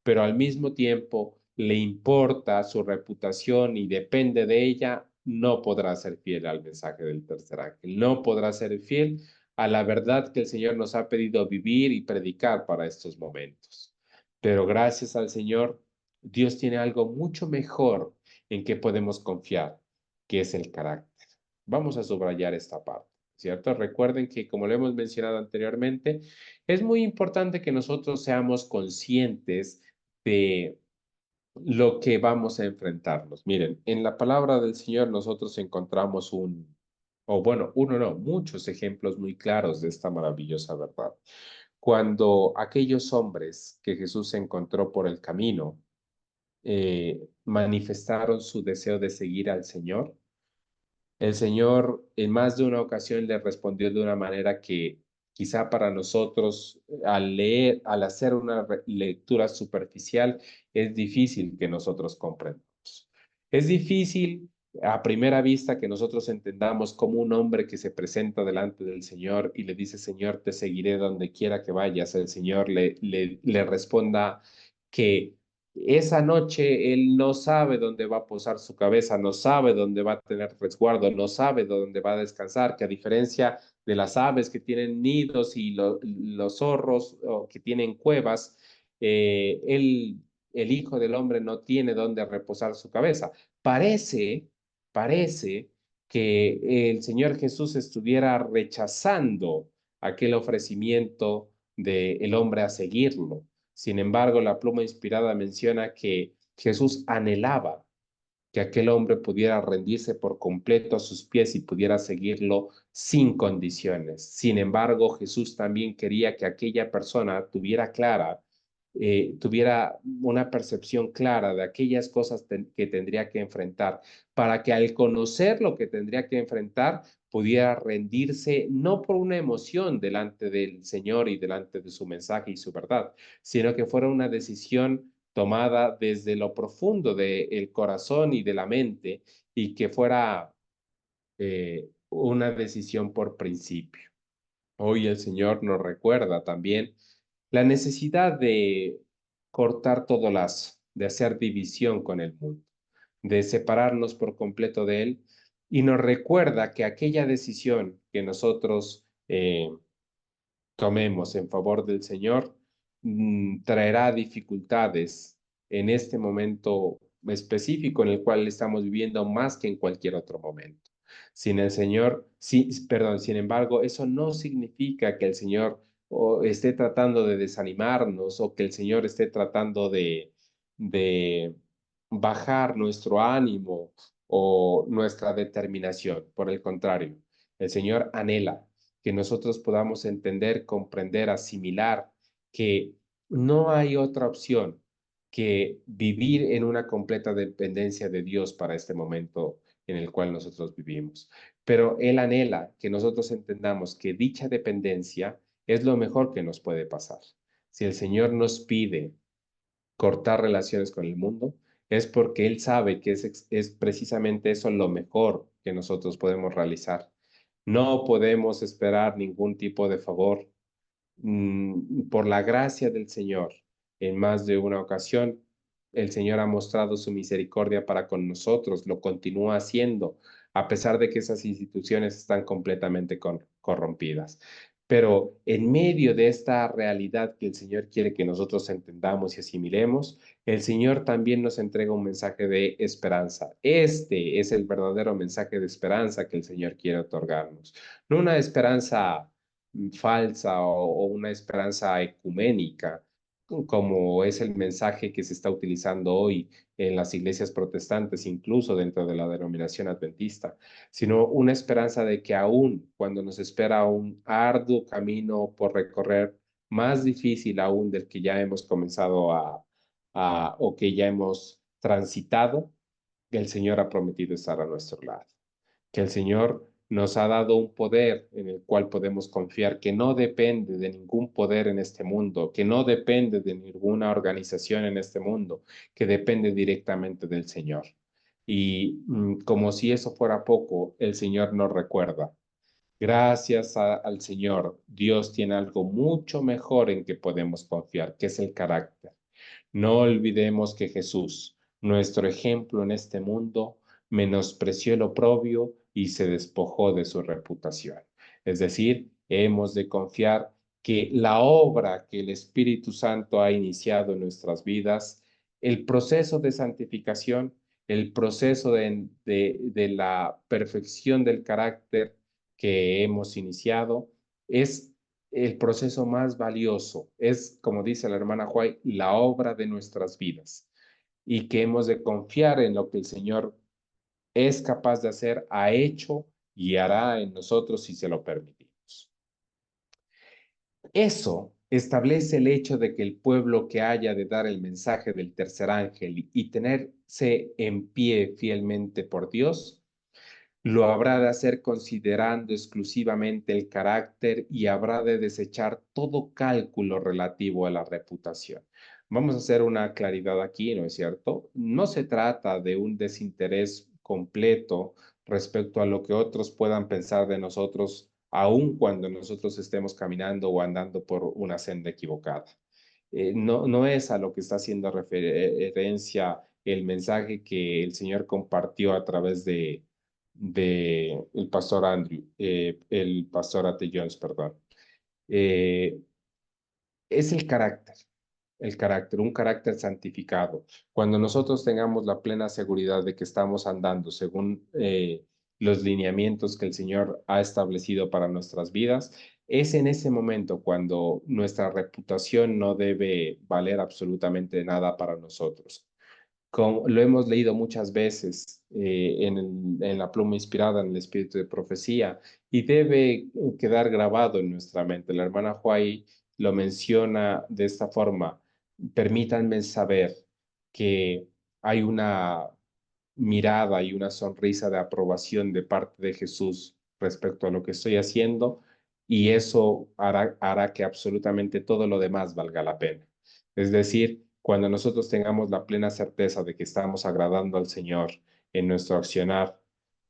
pero al mismo tiempo le importa su reputación y depende de ella, no podrá ser fiel al mensaje del tercer ángel, no podrá ser fiel a la verdad que el Señor nos ha pedido vivir y predicar para estos momentos. Pero gracias al Señor, Dios tiene algo mucho mejor en que podemos confiar, que es el carácter. Vamos a subrayar esta parte, ¿cierto? Recuerden que, como lo hemos mencionado anteriormente, es muy importante que nosotros seamos conscientes de lo que vamos a enfrentarnos. Miren, en la palabra del Señor nosotros encontramos o bueno, uno no, muchos ejemplos muy claros de esta maravillosa verdad. Cuando aquellos hombres que Jesús encontró por el camino manifestaron su deseo de seguir al Señor, el Señor en más de una ocasión le respondió de una manera que quizá para nosotros al leer, al hacer una lectura superficial, es difícil que nosotros comprendamos. Es difícil a primera vista que nosotros entendamos como un hombre que se presenta delante del Señor y le dice, Señor, te seguiré donde quiera que vayas. El Señor le responda que esa noche él no sabe dónde va a posar su cabeza, no sabe dónde va a tener resguardo, no sabe dónde va a descansar, que a diferencia de las aves que tienen nidos y los zorros o que tienen cuevas, el Hijo del Hombre no tiene dónde reposar su cabeza. Parece que el Señor Jesús estuviera rechazando aquel ofrecimiento del hombre a seguirlo. Sin embargo, la pluma inspirada menciona que Jesús anhelaba que aquel hombre pudiera rendirse por completo a sus pies y pudiera seguirlo sin condiciones. Sin embargo, Jesús también quería que aquella persona tuviera una percepción clara de aquellas cosas que tendría que enfrentar, para que al conocer lo que tendría que enfrentar, pudiera rendirse no por una emoción delante del Señor y delante de su mensaje y su verdad, sino que fuera una decisión tomada desde lo profundo del corazón y de la mente y que fuera una decisión por principio. Hoy el Señor nos recuerda también la necesidad de cortar todo lazo, de hacer división con el mundo, de separarnos por completo de Él, y nos recuerda que aquella decisión que nosotros tomemos en favor del Señor traerá dificultades en este momento específico en el cual estamos viviendo más que en cualquier otro momento. Sin el Señor, sí, perdón, sin embargo, eso no significa que el Señor esté tratando de desanimarnos o que el Señor esté tratando de bajar nuestro ánimo o nuestra determinación. Por el contrario, el Señor anhela que nosotros podamos entender, comprender, asimilar que no hay otra opción que vivir en una completa dependencia de Dios para este momento en el cual nosotros vivimos. Pero Él anhela que nosotros entendamos que dicha dependencia es lo mejor que nos puede pasar. Si el Señor nos pide cortar relaciones con el mundo, es porque Él sabe que es precisamente eso lo mejor que nosotros podemos realizar. No podemos esperar ningún tipo de favor. Por la gracia del Señor, en más de una ocasión, el Señor ha mostrado su misericordia para con nosotros, lo continúa haciendo, a pesar de que esas instituciones están completamente corrompidas. Pero en medio de esta realidad que el Señor quiere que nosotros entendamos y asimilemos, el Señor también nos entrega un mensaje de esperanza. Este es el verdadero mensaje de esperanza que el Señor quiere otorgarnos. No una esperanza falsa o una esperanza ecuménica, como es el mensaje que se está utilizando hoy en las iglesias protestantes, incluso dentro de la denominación adventista, sino una esperanza de que aún cuando nos espera un arduo camino por recorrer, más difícil aún del que ya hemos comenzado o que ya hemos transitado, el Señor ha prometido estar a nuestro lado, que el Señor nos ha dado un poder en el cual podemos confiar, que no depende de ningún poder en este mundo, que no depende de ninguna organización en este mundo, que depende directamente del Señor. Y como si eso fuera poco, el Señor nos recuerda. Gracias al Señor, Dios tiene algo mucho mejor en que podemos confiar, que es el carácter. No olvidemos que Jesús, nuestro ejemplo en este mundo, menospreció el oprobio y se despojó de su reputación. Es decir, hemos de confiar que la obra que el Espíritu Santo ha iniciado en nuestras vidas, el proceso de santificación, el proceso de la perfección del carácter que hemos iniciado, es el proceso más valioso. Es, como dice la hermana White, la obra de nuestras vidas y que hemos de confiar en lo que el Señor es capaz de hacer, ha hecho y hará en nosotros si se lo permitimos. Eso establece el hecho de que el pueblo que haya de dar el mensaje del tercer ángel y tenerse en pie fielmente por Dios, lo habrá de hacer considerando exclusivamente el carácter y habrá de desechar todo cálculo relativo a la reputación. Vamos a hacer una claridad aquí, ¿no es cierto? No se trata de un desinterés completo respecto a lo que otros puedan pensar de nosotros, aun cuando nosotros estemos caminando o andando por una senda equivocada. No es a lo que está haciendo referencia el mensaje que el Señor compartió a través de el pastor Andrew, el pastor A.T. Jones, perdón. Eh, es el carácter, un carácter santificado. Cuando nosotros tengamos la plena seguridad de que estamos andando según los lineamientos que el Señor ha establecido para nuestras vidas, es en ese momento cuando nuestra reputación no debe valer absolutamente nada para nosotros. Como lo hemos leído muchas veces en la pluma inspirada, en el espíritu de profecía, y debe quedar grabado en nuestra mente. La hermana Huay lo menciona de esta forma: permítanme saber que hay una mirada y una sonrisa de aprobación de parte de Jesús respecto a lo que estoy haciendo, y eso hará que absolutamente todo lo demás valga la pena. Es decir, cuando nosotros tengamos la plena certeza de que estamos agradando al Señor en nuestro accionar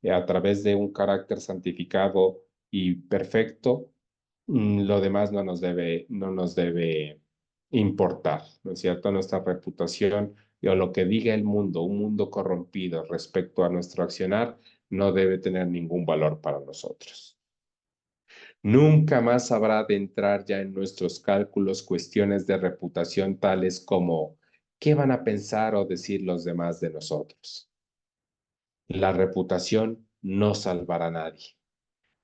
a través de un carácter santificado y perfecto, lo demás no nos debe importar, ¿no es cierto? Nuestra reputación o lo que diga el mundo, un mundo corrompido respecto a nuestro accionar, no debe tener ningún valor para nosotros. Nunca más habrá de entrar ya en nuestros cálculos cuestiones de reputación tales como ¿qué van a pensar o decir los demás de nosotros? La reputación no salvará a nadie.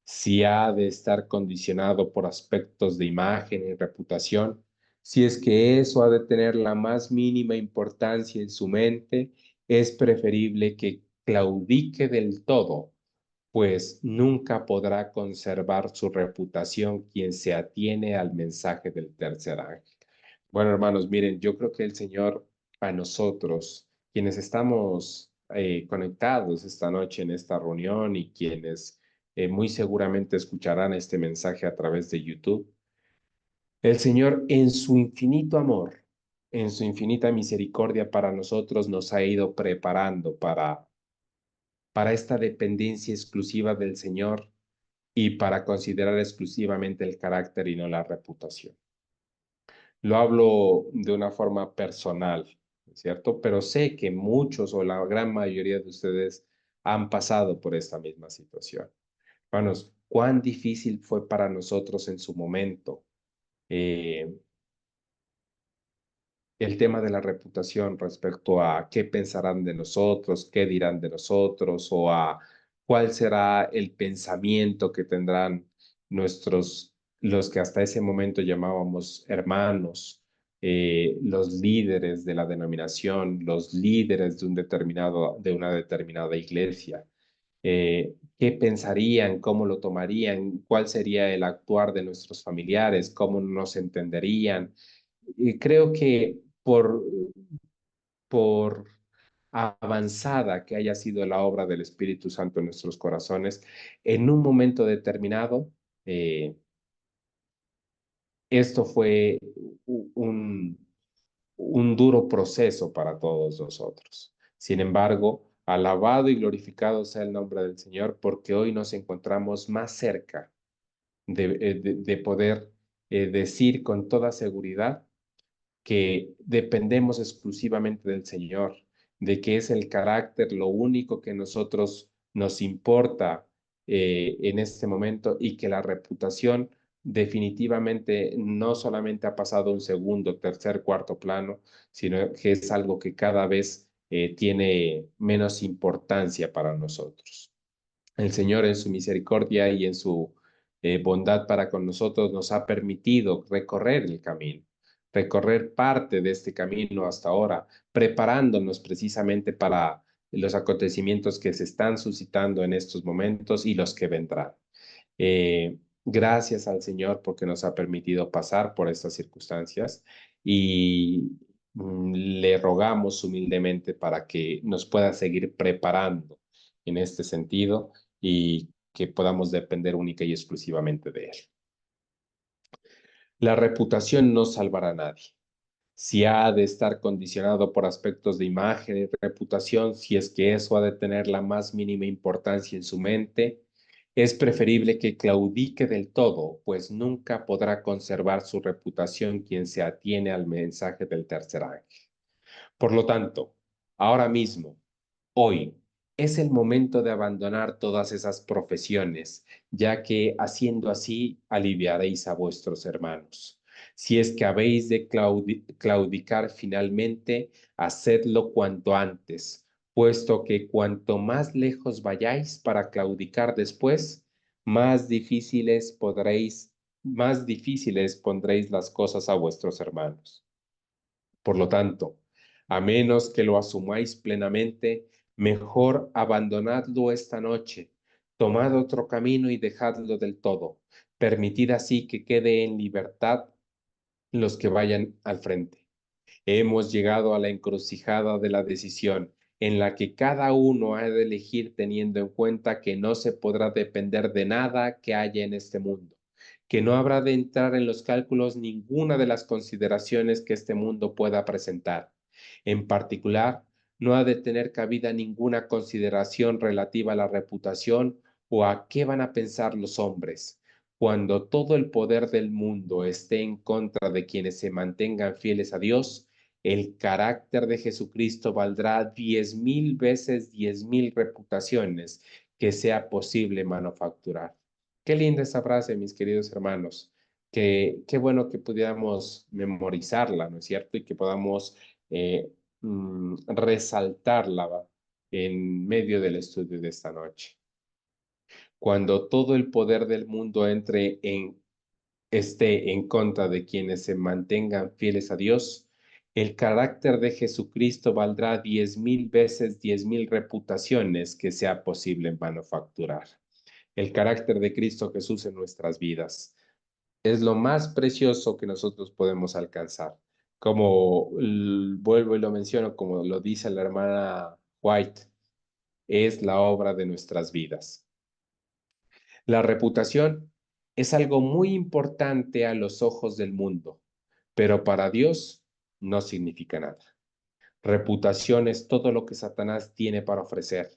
Si ha de estar condicionado por aspectos de imagen y reputación, si es que eso ha de tener la más mínima importancia en su mente, es preferible que claudique del todo, pues nunca podrá conservar su reputación quien se atiene al mensaje del tercer ángel. Bueno, hermanos, miren, yo creo que el Señor a nosotros, quienes estamos conectados esta noche en esta reunión y quienes muy seguramente escucharán este mensaje a través de YouTube, el Señor en su infinito amor, en su infinita misericordia para nosotros nos ha ido preparando para esta dependencia exclusiva del Señor y para considerar exclusivamente el carácter y no la reputación. Lo hablo de una forma personal, ¿cierto? Pero sé que muchos o la gran mayoría de ustedes han pasado por esta misma situación. Hermanos, cuán difícil fue para nosotros en su momento eh, el tema de la reputación respecto a qué pensarán de nosotros, qué dirán de nosotros o a cuál será el pensamiento que tendrán los que hasta ese momento llamábamos hermanos, los líderes de la denominación, los líderes de una determinada iglesia. ¿Qué pensarían, cómo lo tomarían, cuál sería el actuar de nuestros familiares, cómo nos entenderían? Y creo que por avanzada que haya sido la obra del Espíritu Santo en nuestros corazones, en un momento determinado, eh, esto fue un duro proceso para todos nosotros. Sin embargo, alabado y glorificado sea el nombre del Señor, porque hoy nos encontramos más cerca de poder decir con toda seguridad que dependemos exclusivamente del Señor, de que es el carácter lo único que nosotros nos importa en este momento y que la reputación definitivamente no solamente ha pasado a un segundo, tercer, cuarto plano, sino que es algo que cada vez tiene menos importancia para nosotros. El Señor en su misericordia y en su bondad para con nosotros nos ha permitido recorrer el camino, recorrer parte de este camino hasta ahora, preparándonos precisamente para los acontecimientos que se están suscitando en estos momentos y los que vendrán. Gracias al Señor porque nos ha permitido pasar por estas circunstancias y le rogamos humildemente para que nos pueda seguir preparando en este sentido y que podamos depender única y exclusivamente de Él. La reputación no salvará a nadie. Si ha de estar condicionado por aspectos de imagen y reputación, si es que eso ha de tener la más mínima importancia en su mente, es preferible que claudique del todo, pues nunca podrá conservar su reputación quien se atiene al mensaje del tercer ángel. Por lo tanto, ahora mismo, hoy, es el momento de abandonar todas esas profesiones, ya que haciendo así aliviaréis a vuestros hermanos. Si es que habéis de claudicar finalmente, hacedlo cuanto antes, puesto que cuanto más lejos vayáis para claudicar después, más difíciles pondréis las cosas a vuestros hermanos. Por lo tanto, a menos que lo asumáis plenamente, mejor abandonadlo esta noche, tomad otro camino y dejadlo del todo. Permitid así que quede en libertad los que vayan al frente. Hemos llegado a la encrucijada de la decisión, en la que cada uno ha de elegir teniendo en cuenta que no se podrá depender de nada que haya en este mundo, que no habrá de entrar en los cálculos ninguna de las consideraciones que este mundo pueda presentar. En particular, no ha de tener cabida ninguna consideración relativa a la reputación o a qué van a pensar los hombres. Cuando todo el poder del mundo esté en contra de quienes se mantengan fieles a Dios, el carácter de Jesucristo valdrá 10,000 veces 10,000 reputaciones que sea posible manufacturar. Qué linda esta frase, mis queridos hermanos. Qué bueno que pudiéramos memorizarla, ¿no es cierto? Y que podamos resaltarla, ¿va? En medio del estudio de esta noche. Cuando todo el poder del mundo esté en contra de quienes se mantengan fieles a Dios, el carácter de Jesucristo valdrá 10,000 veces 10,000 reputaciones que sea posible manufacturar. El carácter de Cristo Jesús en nuestras vidas es lo más precioso que nosotros podemos alcanzar. Como vuelvo y lo menciono, como lo dice la hermana White, es la obra de nuestras vidas. La reputación es algo muy importante a los ojos del mundo, pero para Dios no significa nada. Reputación es todo lo que Satanás tiene para ofrecer.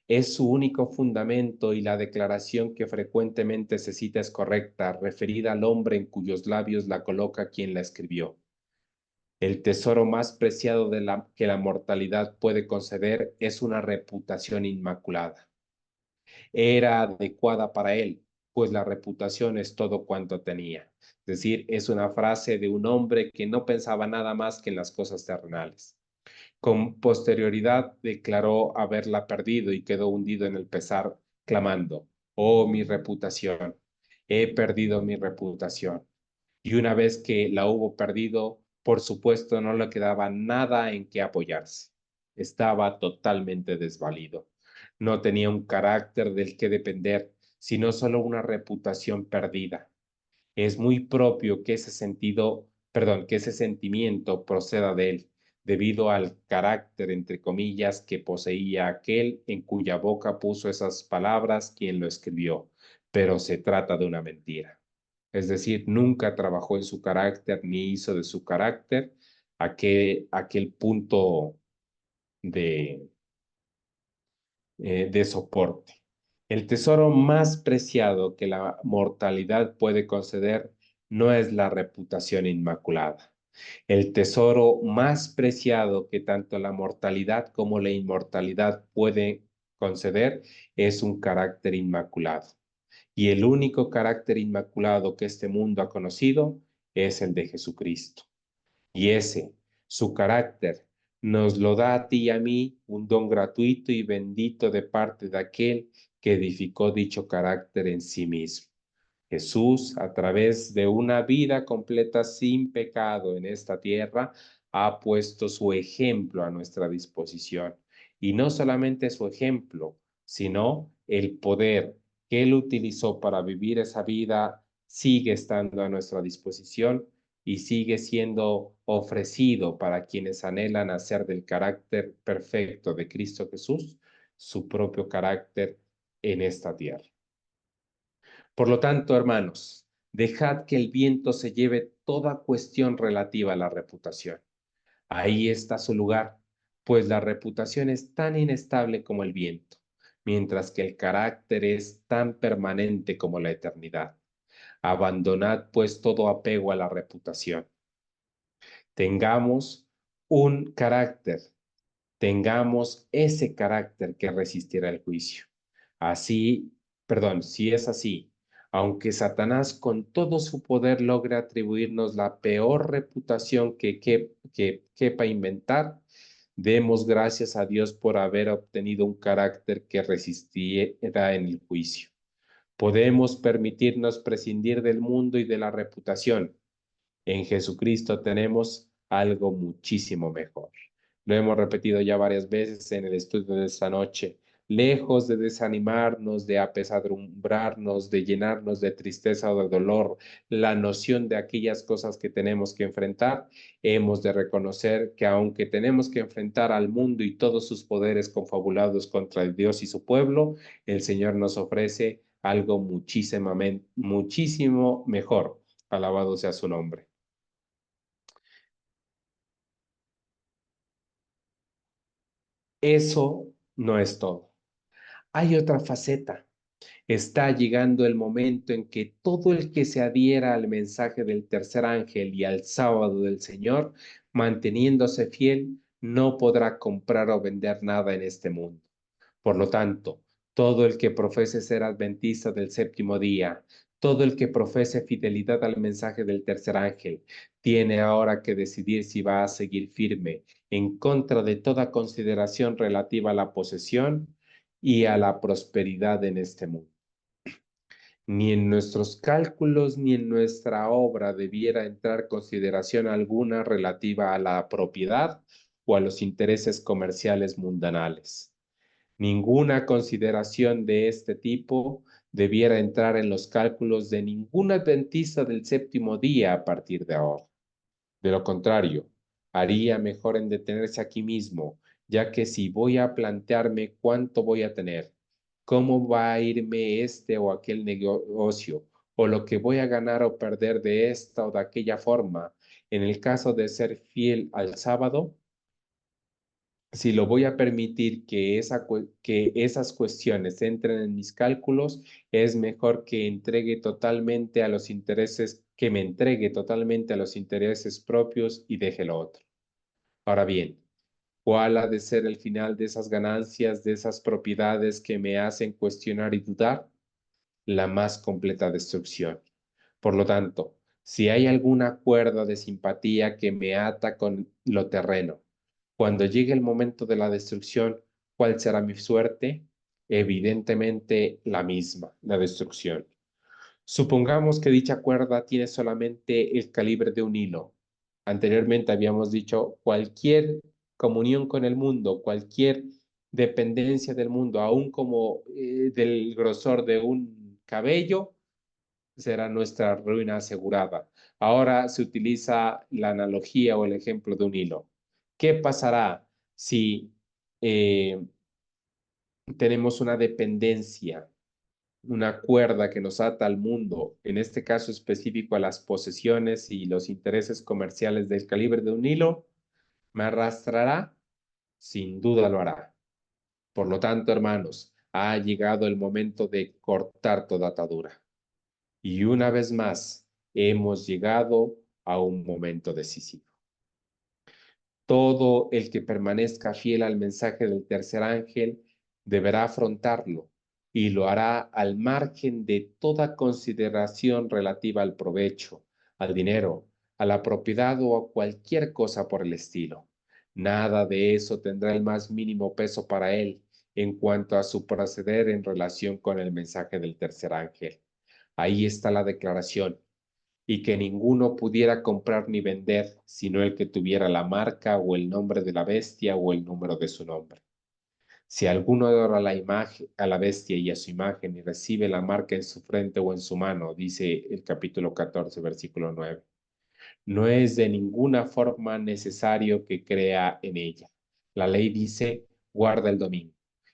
Es su único fundamento y la declaración que frecuentemente se cita es correcta, referida al hombre en cuyos labios la coloca quien la escribió. El tesoro más preciado que la mortalidad puede conceder es una reputación inmaculada. Era adecuada para él, pues la reputación es todo cuanto tenía. Es decir, es una frase de un hombre que no pensaba nada más que en las cosas terrenales. Con posterioridad declaró haberla perdido y quedó hundido en el pesar, clamando, oh mi reputación, he perdido mi reputación. Y una vez que la hubo perdido, por supuesto no le quedaba nada en que apoyarse. Estaba totalmente desvalido. No tenía un carácter del que depender, sino solo una reputación perdida. Es muy propio que que ese sentimiento proceda de él, debido al carácter, entre comillas, que poseía aquel en cuya boca puso esas palabras quien lo escribió, pero se trata de una mentira. Es decir, nunca trabajó en su carácter ni hizo de su carácter aquel punto de, de soporte. El tesoro más preciado que la mortalidad puede conceder no es la reputación inmaculada. El tesoro más preciado que tanto la mortalidad como la inmortalidad pueden conceder es un carácter inmaculado. Y el único carácter inmaculado que este mundo ha conocido es el de Jesucristo. Y ese, su carácter, nos lo da a ti y a mí un don gratuito y bendito de parte de aquel que edificó dicho carácter en sí mismo. Jesús, a través de una vida completa sin pecado en esta tierra, ha puesto su ejemplo a nuestra disposición. Y no solamente su ejemplo, sino el poder que él utilizó para vivir esa vida sigue estando a nuestra disposición y sigue siendo ofrecido para quienes anhelan hacer del carácter perfecto de Cristo Jesús su propio carácter en esta tierra. Por lo tanto, hermanos, dejad que el viento se lleve toda cuestión relativa a la reputación. Ahí está su lugar, pues la reputación es tan inestable como el viento, mientras que el carácter es tan permanente como la eternidad. Abandonad pues todo apego a la reputación. Tengamos un carácter, tengamos ese carácter que resistirá el juicio. Así, perdón, si es así, aunque Satanás con todo su poder logre atribuirnos la peor reputación que quepa inventar, demos gracias a Dios por haber obtenido un carácter que resistiera en el juicio. Podemos permitirnos prescindir del mundo y de la reputación. En Jesucristo tenemos algo muchísimo mejor. Lo hemos repetido ya varias veces en el estudio de esta noche. Lejos de desanimarnos, de apesadumbrarnos, de llenarnos de tristeza o de dolor, la noción de aquellas cosas que tenemos que enfrentar, hemos de reconocer que aunque tenemos que enfrentar al mundo y todos sus poderes confabulados contra Dios y su pueblo, el Señor nos ofrece algo muchísimo mejor. Alabado sea su nombre. Eso no es todo. Hay otra faceta. Está llegando el momento en que todo el que se adhiera al mensaje del tercer ángel y al sábado del Señor, manteniéndose fiel, no podrá comprar o vender nada en este mundo. Por lo tanto, todo el que profese ser adventista del séptimo día, todo el que profese fidelidad al mensaje del tercer ángel, tiene ahora que decidir si va a seguir firme en contra de toda consideración relativa a la posesión y a la prosperidad en este mundo. Ni en nuestros cálculos ni en nuestra obra debiera entrar consideración alguna relativa a la propiedad o a los intereses comerciales mundanales. Ninguna consideración de este tipo debiera entrar en los cálculos de ningún adventista del séptimo día a partir de ahora. De lo contrario, haría mejor en detenerse aquí mismo, ya que si voy a plantearme cuánto voy a tener, cómo va a irme este o aquel negocio, o lo que voy a ganar o perder de esta o de aquella forma, en el caso de ser fiel al sábado, si lo voy a permitir que esas cuestiones entren en mis cálculos, es mejor que entregue totalmente a los intereses, que me entregue totalmente a los intereses propios y deje lo otro. Ahora bien, ¿cuál ha de ser el final de esas ganancias, de esas propiedades que me hacen cuestionar y dudar? La más completa destrucción. Por lo tanto, si hay alguna cuerda de simpatía que me ata con lo terreno, cuando llegue el momento de la destrucción, ¿cuál será mi suerte? Evidentemente la misma, la destrucción. Supongamos que dicha cuerda tiene solamente el calibre de un hilo. Anteriormente habíamos dicho cualquier comunión con el mundo, cualquier dependencia del mundo, aún como del grosor de un cabello, será nuestra ruina asegurada. Ahora se utiliza la analogía o el ejemplo de un hilo. ¿Qué pasará si eh, tenemos una dependencia, una cuerda que nos ata al mundo, en este caso específico a las posesiones y los intereses comerciales del calibre de un hilo? ¿Me arrastrará? Sin duda lo hará. Por lo tanto, hermanos, ha llegado el momento de cortar toda atadura. Y una vez más, hemos llegado a un momento decisivo. Todo el que permanezca fiel al mensaje del tercer ángel deberá afrontarlo y lo hará al margen de toda consideración relativa al provecho, al dinero, a la propiedad o a cualquier cosa por el estilo. Nada de eso tendrá el más mínimo peso para él en cuanto a su proceder en relación con el mensaje del tercer ángel. Ahí está la declaración, y que ninguno pudiera comprar ni vender, sino el que tuviera la marca o el nombre de la bestia o el número de su nombre. Si alguno adora la imagen, a la bestia y a su imagen y recibe la marca en su frente o en su mano, dice el capítulo 14, versículo 9, no es de ninguna forma necesario que crea en ella. La ley dice, guarda el domingo.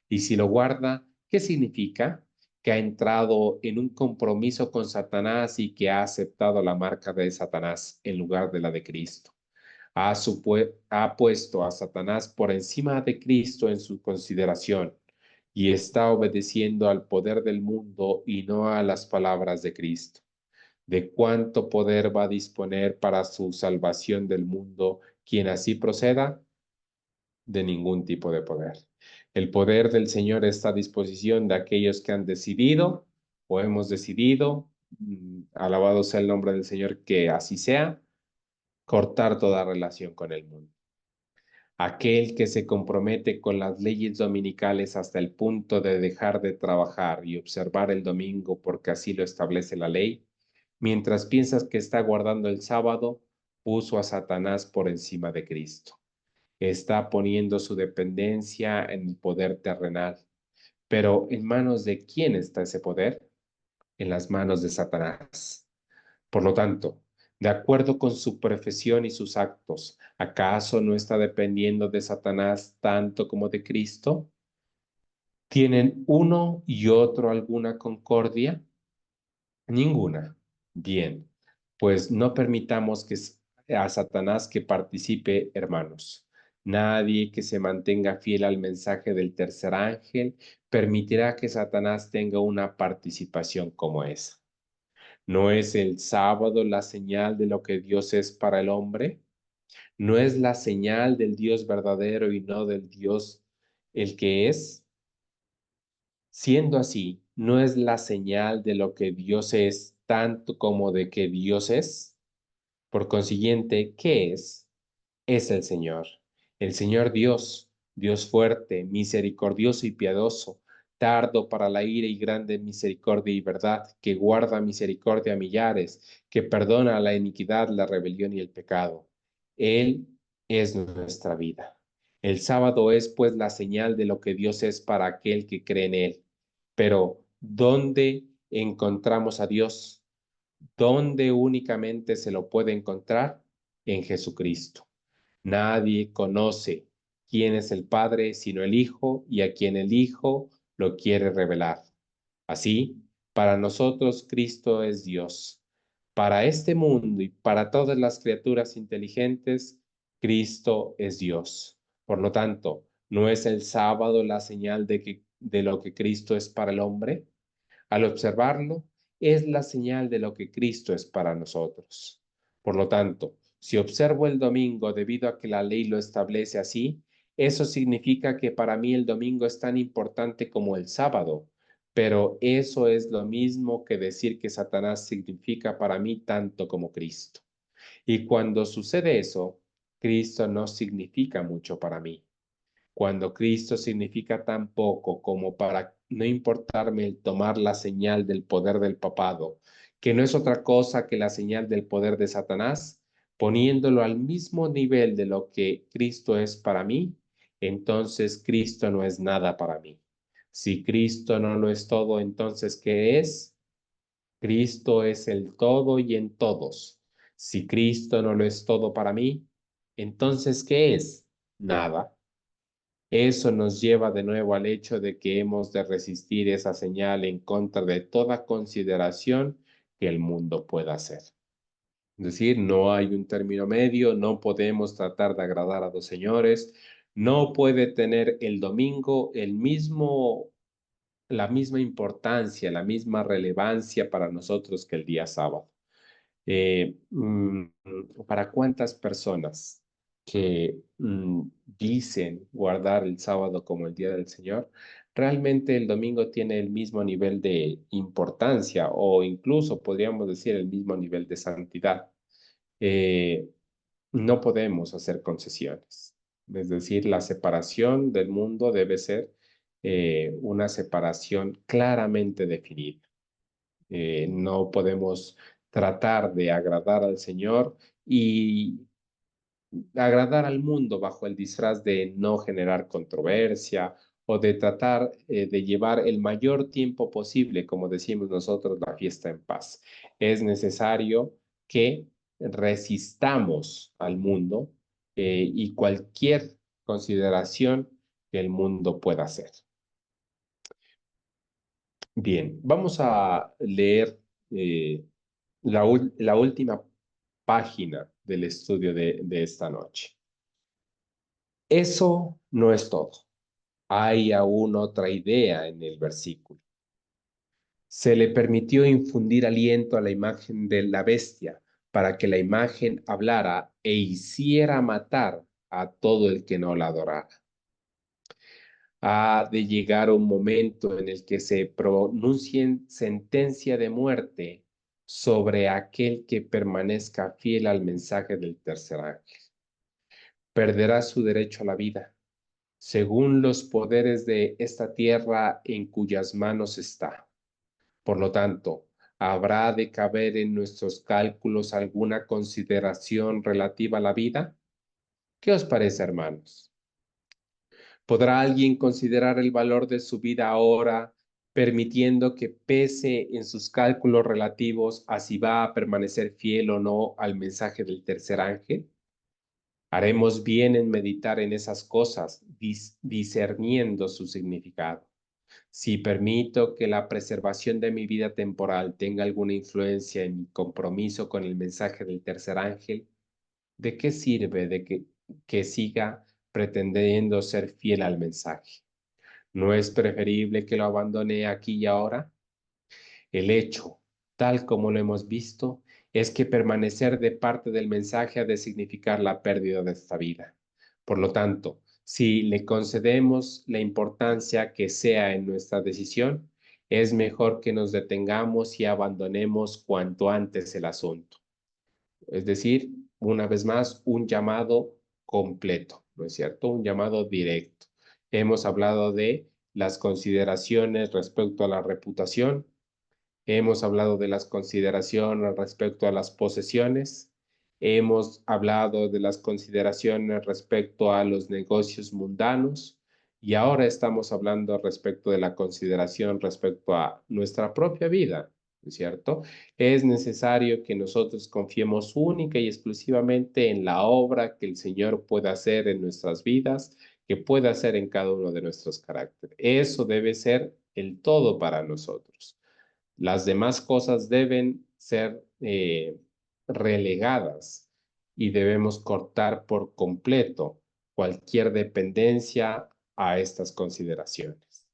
Y si lo guarda, ¿qué significa? Que ha entrado en un compromiso con Satanás y que ha aceptado la marca de Satanás en lugar de la de Cristo. Ha puesto a Satanás por encima de Cristo en su consideración y está obedeciendo al poder del mundo y no a las palabras de Cristo. ¿De cuánto poder va a disponer para su salvación del mundo quien así proceda? De ningún tipo de poder. El poder del Señor está a disposición de aquellos que han decidido o hemos decidido, alabado sea el nombre del Señor, que así sea, cortar toda relación con el mundo. Aquel que se compromete con las leyes dominicales hasta el punto de dejar de trabajar y observar el domingo porque así lo establece la ley, mientras piensas que está guardando el sábado, puso a Satanás por encima de Cristo. Está poniendo su dependencia en el poder terrenal. Pero ¿en manos de quién está ese poder? En las manos de Satanás. Por lo tanto, de acuerdo con su profesión y sus actos, ¿acaso no está dependiendo de Satanás tanto como de Cristo? ¿Tienen uno y otro alguna concordia? Ninguna. Bien, pues no permitamos a Satanás que participe, hermanos. Nadie que se mantenga fiel al mensaje del tercer ángel permitirá que Satanás tenga una participación como esa. ¿No es el sábado la señal de lo que Dios es para el hombre? ¿No es la señal del Dios verdadero y no del Dios el que es? Siendo así, ¿no es la señal de lo que Dios es tanto como de que Dios es? Por consiguiente, ¿qué es? Es el Señor Dios, Dios fuerte, misericordioso y piadoso, tardo para la ira y grande en misericordia y verdad, que guarda misericordia a millares, que perdona la iniquidad, la rebelión y el pecado. Él es nuestra vida. El sábado es pues la señal de lo que Dios es para aquel que cree en Él. Pero, ¿dónde encontramos a Dios? ¿Dónde únicamente se lo puede encontrar? En Jesucristo. Nadie conoce quién es el Padre sino el Hijo y a quien el Hijo lo quiere revelar. Así, para nosotros Cristo es Dios. Para este mundo y para todas las criaturas inteligentes, Cristo es Dios. Por lo tanto, ¿no es el sábado la señal de lo que Cristo es para el hombre? Al observarlo, es la señal de lo que Cristo es para nosotros. Por lo tanto, si observo el domingo debido a que la ley lo establece así, eso significa que para mí el domingo es tan importante como el sábado, pero eso es lo mismo que decir que Satanás significa para mí tanto como Cristo. Y cuando sucede eso, Cristo no significa mucho para mí. Cuando Cristo significa tan poco como para no importarme el tomar la señal del poder del papado, que no es otra cosa que la señal del poder de Satanás, poniéndolo al mismo nivel de lo que Cristo es para mí, entonces Cristo no es nada para mí. Si Cristo no lo es todo, entonces ¿qué es? Cristo es el todo y en todos. Si Cristo no lo es todo para mí, entonces ¿qué es? Nada. Eso nos lleva de nuevo al hecho de que hemos de resistir esa señal en contra de toda consideración que el mundo pueda hacer. Es decir, no hay un término medio, no podemos tratar de agradar a dos señores, no puede tener el domingo la misma importancia, la misma relevancia para nosotros que el día sábado. ¿Para cuántas personas que dicen guardar el sábado como el día del Señor, realmente el domingo tiene el mismo nivel de importancia o incluso podríamos decir el mismo nivel de santidad? Eh, no podemos hacer concesiones. Es decir, la separación del mundo debe ser una separación claramente definida. No podemos tratar de agradar al Señor y agradar al mundo bajo el disfraz de no generar controversia o de tratar de llevar el mayor tiempo posible, como decimos nosotros, la fiesta en paz. Es necesario que resistamos al mundo y cualquier consideración que el mundo pueda hacer. Bien, vamos a leer la última página del estudio de esta noche. Eso no es todo. Hay aún otra idea en el versículo. Se le permitió infundir aliento a la imagen de la bestia para que la imagen hablara e hiciera matar a todo el que no la adorara. Ha de llegar un momento en el que se pronuncie sentencia de muerte sobre aquel que permanezca fiel al mensaje del tercer ángel. Perderá su derecho a la vida, según los poderes de esta tierra en cuyas manos está. Por lo tanto, ¿habrá de caber en nuestros cálculos alguna consideración relativa a la vida? ¿Qué os parece, hermanos? ¿Podrá alguien considerar el valor de su vida ahora, permitiendo que pese en sus cálculos relativos a si va a permanecer fiel o no al mensaje del tercer ángel? Haremos bien en meditar en esas cosas, discerniendo su significado. Si permito que la preservación de mi vida temporal tenga alguna influencia en mi compromiso con el mensaje del tercer ángel, ¿de qué sirve que siga pretendiendo ser fiel al mensaje? ¿No es preferible que lo abandone aquí y ahora? El hecho, tal como lo hemos visto, es que permanecer de parte del mensaje ha de significar la pérdida de esta vida. Por lo tanto, Si le concedemos la importancia que sea en nuestra decisión, es mejor que nos detengamos y abandonemos cuanto antes el asunto. Es decir, una vez más, un llamado completo, ¿no es cierto? Un llamado directo. Hemos hablado de las consideraciones respecto a la reputación, hemos hablado de las consideraciones respecto a las posesiones, hemos hablado de las consideraciones respecto a los negocios mundanos y ahora estamos hablando respecto de la consideración respecto a nuestra propia vida, ¿no es cierto? Es necesario que nosotros confiemos única y exclusivamente en la obra que el Señor pueda hacer en nuestras vidas, que pueda hacer en cada uno de nuestros caracteres. Eso debe ser el todo para nosotros. Las demás cosas deben ser relegadas y debemos cortar por completo cualquier dependencia a estas consideraciones.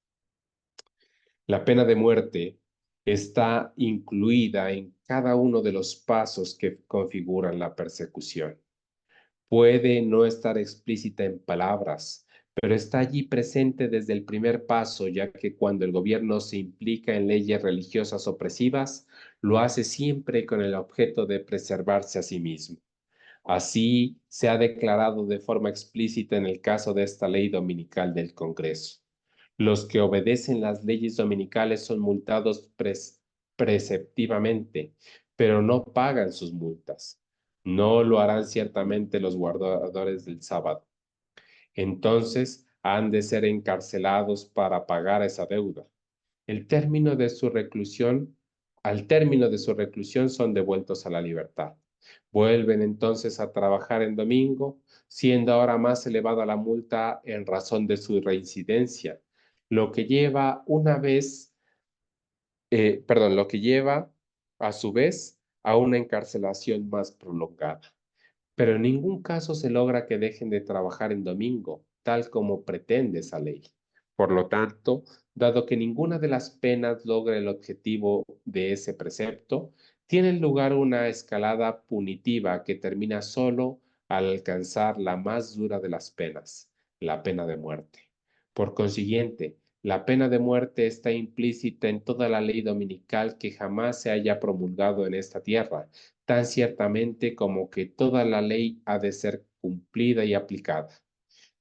La pena de muerte está incluida en cada uno de los pasos que configuran la persecución. Puede no estar explícita en palabras, pero está allí presente desde el primer paso, ya que cuando el gobierno se implica en leyes religiosas opresivas, lo hace siempre con el objeto de preservarse a sí mismo. Así se ha declarado de forma explícita en el caso de esta ley dominical del Congreso. Los que obedecen las leyes dominicales son multados preceptivamente, pero no pagan sus multas. No lo harán ciertamente los guardadores del sábado. Entonces han de ser encarcelados para pagar esa deuda. El término de su reclusión, Al término de su reclusión son devueltos a la libertad. Vuelven entonces a trabajar en domingo, siendo ahora más elevada la multa en razón de su reincidencia, lo que lleva lo que lleva a su vez a una encarcelación más prolongada. Pero en ningún caso se logra que dejen de trabajar en domingo, tal como pretende esa ley. Por lo tanto, dado que ninguna de las penas logra el objetivo de ese precepto, tiene lugar una escalada punitiva que termina solo al alcanzar la más dura de las penas, la pena de muerte. Por consiguiente, la pena de muerte está implícita en toda la ley dominical que jamás se haya promulgado en esta tierra, tan ciertamente como que toda la ley ha de ser cumplida y aplicada.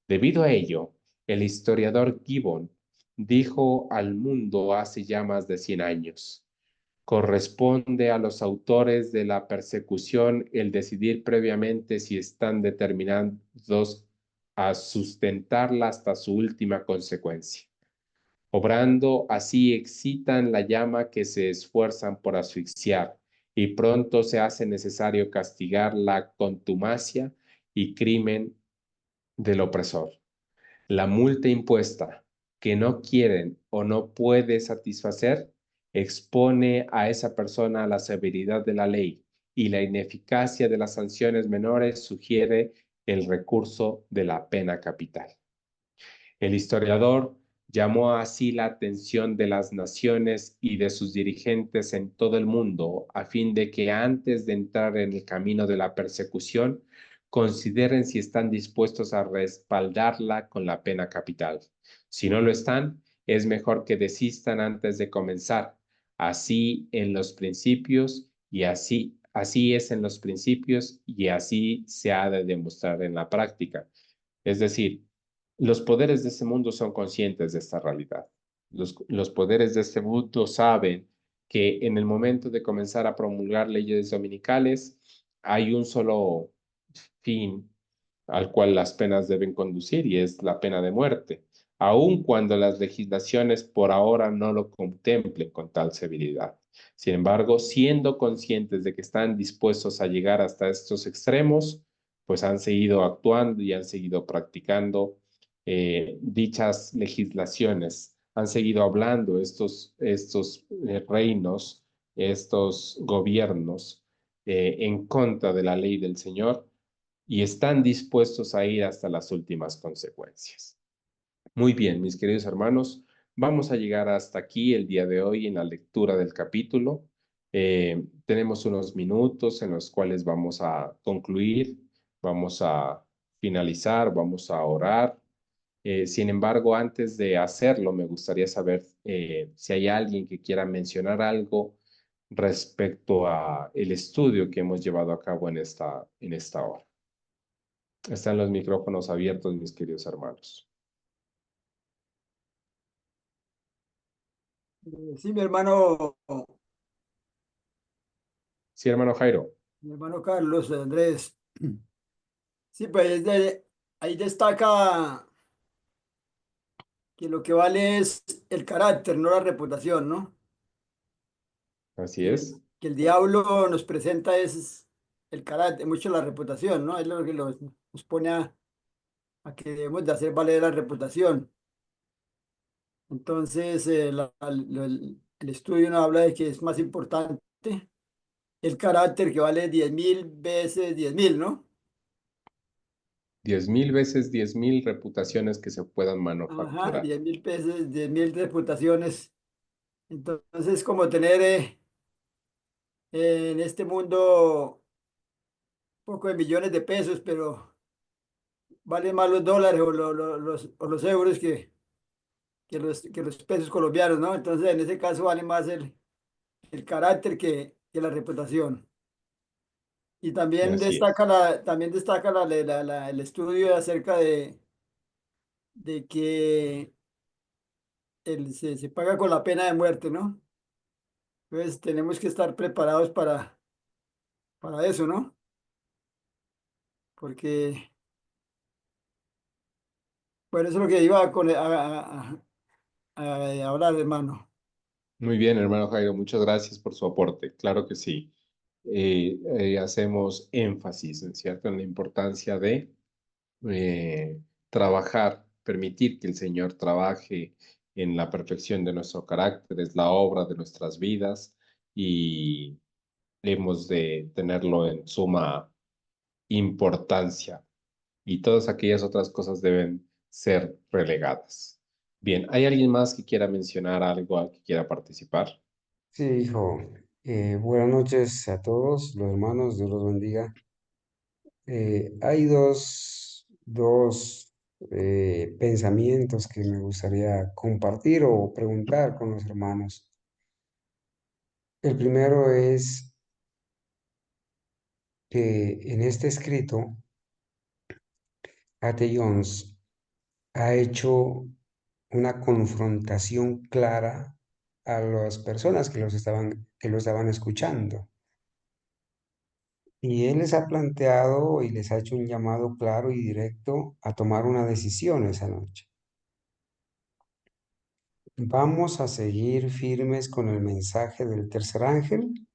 Debido a ello, el historiador Gibbon dijo al mundo hace ya más de 100 años: corresponde a los autores de la persecución el decidir previamente si están determinados a sustentarla hasta su última consecuencia. Obrando así excitan la llama que se esfuerzan por asfixiar, y pronto se hace necesario castigar la contumacia y crimen del opresor. La multa impuesta que no quieren o no puede satisfacer expone a esa persona a la severidad de la ley, y la ineficacia de las sanciones menores sugiere el recurso de la pena capital. El historiador llamó así la atención de las naciones y de sus dirigentes en todo el mundo a fin de que antes de entrar en el camino de la persecución, consideren si están dispuestos a respaldarla con la pena capital. Si no lo están, es mejor que desistan antes de comenzar. Así en los principios y así es en los principios y así se ha de demostrar en la práctica. Es decir, los poderes de este mundo son conscientes de esta realidad. Los poderes de este mundo saben que en el momento de comenzar a promulgar leyes dominicales hay un solo fin al cual las penas deben conducir, y es la pena de muerte, aun cuando las legislaciones por ahora no lo contemplen con tal severidad. Sin embargo, siendo conscientes de que están dispuestos a llegar hasta estos extremos, pues han seguido actuando y han seguido practicando dichas legislaciones, han seguido hablando estos reinos, estos gobiernos en contra de la ley del Señor, y están dispuestos a ir hasta las últimas consecuencias. Muy bien, mis queridos hermanos, vamos a llegar hasta aquí el día de hoy en la lectura del capítulo. Tenemos unos minutos en los cuales vamos a concluir, vamos a finalizar, vamos a orar Sin embargo, antes de hacerlo, me gustaría saber si hay alguien que quiera mencionar algo respecto a el estudio que hemos llevado a cabo en esta hora. Están los micrófonos abiertos, mis queridos hermanos. Sí, Sí, hermano Jairo. mi hermano Carlos, Andrés. Sí, pues ahí destaca que lo que vale es el carácter, no la reputación, ¿no? Así Que, es. que el diablo nos presenta es el carácter, mucho la reputación, ¿no? Es lo que nos pone a que debemos de hacer valer la reputación. Entonces, el estudio nos habla de que es más importante el carácter que vale 10.000 veces 10.000, ¿no? 10,000 veces 10,000 reputaciones que se puedan Ajá, manufacturar. 10.000 pesos, 10.000 reputaciones. Entonces, como tener en este mundo un poco de millones de pesos, pero valen más los dólares o los euros que los pesos colombianos, ¿no? Entonces, en ese caso vale más el carácter que la reputación. Y Así es. también destaca el estudio acerca de que se paga con la pena de muerte, ¿no? Entonces, tenemos que estar preparados para eso, ¿no? Porque, bueno, eso es lo que iba a hablar, hermano. Muy bien, hermano Jairo, muchas gracias por su aporte. Claro que sí. Hacemos énfasis, ¿no es cierto?, en la importancia de trabajar, permitir que el Señor trabaje en la perfección de nuestro carácter, es la obra de nuestras vidas y hemos de tenerlo en suma importancia y todas aquellas otras cosas deben ser relegadas. Bien, ¿hay alguien más que quiera mencionar algo, que quiera participar? Sí, hijo. Buenas noches a todos los hermanos, Dios los bendiga. Hay dos pensamientos que me gustaría compartir o preguntar con los hermanos. El primero es que en este escrito, A.T. Jones ha hecho una confrontación clara a las personas que lo estaban escuchando. Y él les ha planteado y les ha hecho un llamado claro y directo a tomar una decisión esa noche. ¿Vamos a seguir firmes con el mensaje del tercer ángel?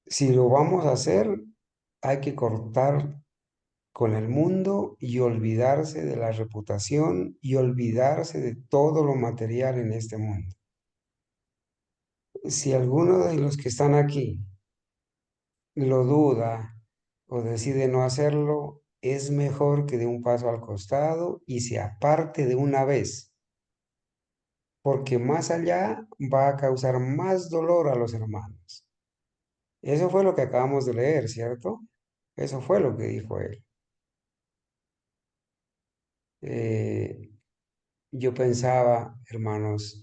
Si lo vamos a hacer, hay que cortar con el mundo y olvidarse de la reputación y olvidarse de todo lo material en este mundo. Si alguno de los que están aquí lo duda o decide no hacerlo, es mejor que dé un paso al costado y se aparte de una vez, porque más allá va a causar más dolor a los hermanos. Eso fue lo que acabamos de leer, ¿cierto? Eso fue lo que dijo él. Eh, yo pensaba, hermanos,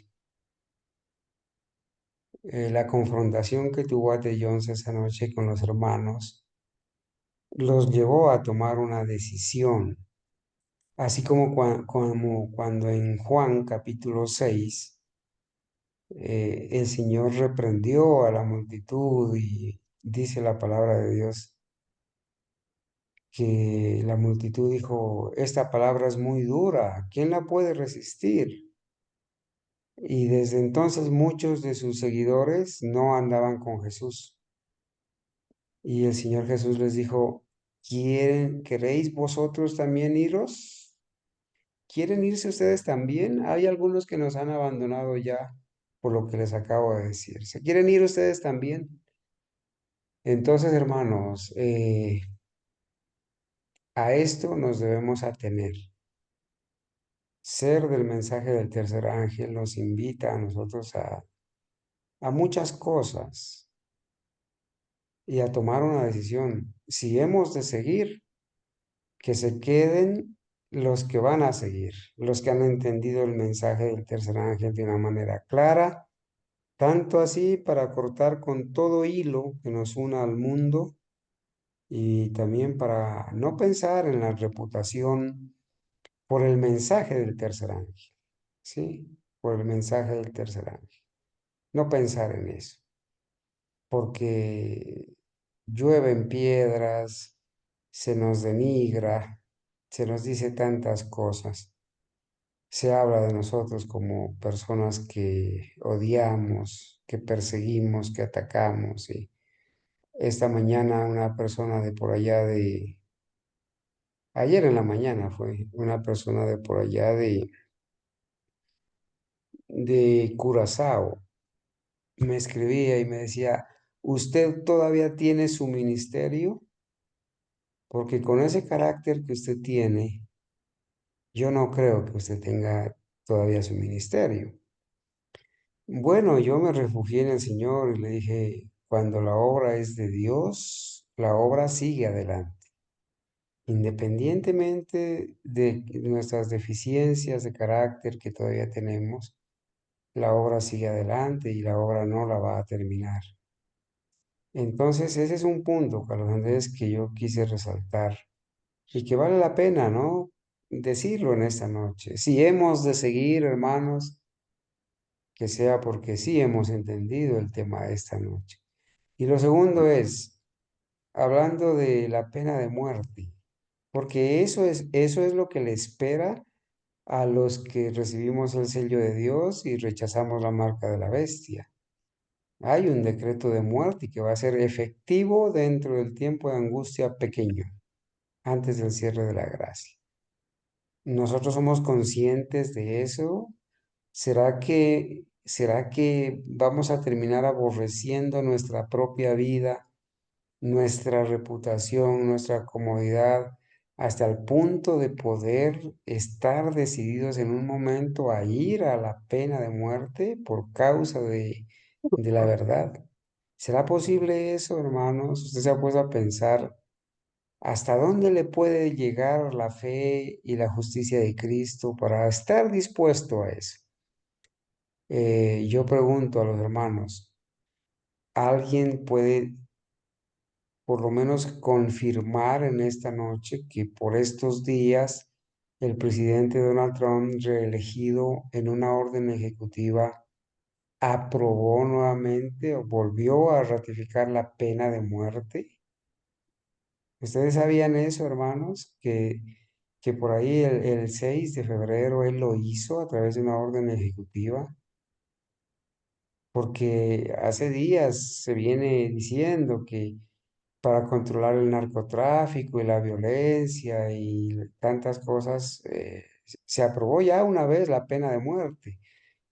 la confrontación que tuvo Ate Jones esa noche con los hermanos los llevó a tomar una decisión. Así como, como cuando en Juan capítulo 6 el Señor reprendió a la multitud y dice la palabra de Dios que la multitud dijo, esta palabra es muy dura, ¿quién la puede resistir? Y desde entonces muchos de sus seguidores no andaban con Jesús. Y el Señor Jesús les dijo, queréis vosotros también iros? ¿Quieren irse ustedes también? Hay algunos que nos han abandonado ya por lo que les acabo de decir. ¿Se quieren ir ustedes también? Entonces, hermanos, a esto nos debemos atener. Ser del mensaje del tercer ángel nos invita a nosotros a muchas cosas y a tomar una decisión. Si hemos de seguir que se queden los que van a seguir, los que han entendido el mensaje del tercer ángel de una manera clara, tanto así para cortar con todo hilo que nos una al mundo y también para no pensar en la reputación por el mensaje del tercer ángel, ¿sí? Por el mensaje del tercer ángel. No pensar en eso, porque llueven piedras, se nos denigra, se nos dice tantas cosas. Se habla de nosotros como personas que odiamos, que perseguimos, que atacamos. Y esta mañana una persona de por allá ayer en la mañana fue una persona de por allá de Curazao, me escribía y me decía, ¿usted todavía tiene su ministerio? Porque con ese carácter que usted tiene, yo no creo que usted tenga todavía su ministerio. Bueno, yo me refugié en el Señor y le dije, cuando la obra es de Dios, la obra sigue adelante. Independientemente de nuestras deficiencias de carácter que todavía tenemos, la obra sigue adelante y la obra no la va a terminar. Entonces, ese es un punto, Carlos Andrés, que yo quise resaltar y que vale la pena, ¿no? Decirlo en esta noche. Si hemos de seguir, hermanos, que sea porque sí hemos entendido el tema de esta noche. Y lo segundo es, hablando de la pena de muerte, porque eso es lo que le espera a los que recibimos el sello de Dios y rechazamos la marca de la bestia. Hay un decreto de muerte que va a ser efectivo dentro del tiempo de angustia pequeño, antes del cierre de la gracia. ¿Nosotros somos conscientes de eso? Será que vamos a terminar aborreciendo nuestra propia vida, nuestra reputación, nuestra comodidad, hasta el punto de poder estar decididos en un momento a ir a la pena de muerte por causa de la verdad? ¿Será posible eso, hermanos? ¿Usted se ha puesto a pensar hasta dónde le puede llegar la fe y la justicia de Cristo para estar dispuesto a eso? Yo pregunto a los hermanos, ¿alguien puede por lo menos confirmar en esta noche que por estos días el presidente Donald Trump, reelegido en una orden ejecutiva, aprobó nuevamente o volvió a ratificar la pena de muerte? ¿Ustedes sabían eso, hermanos? Que por ahí el 6 de febrero él lo hizo a través de una orden ejecutiva, porque hace días se viene diciendo que para controlar el narcotráfico y la violencia y tantas cosas, se aprobó ya una vez la pena de muerte,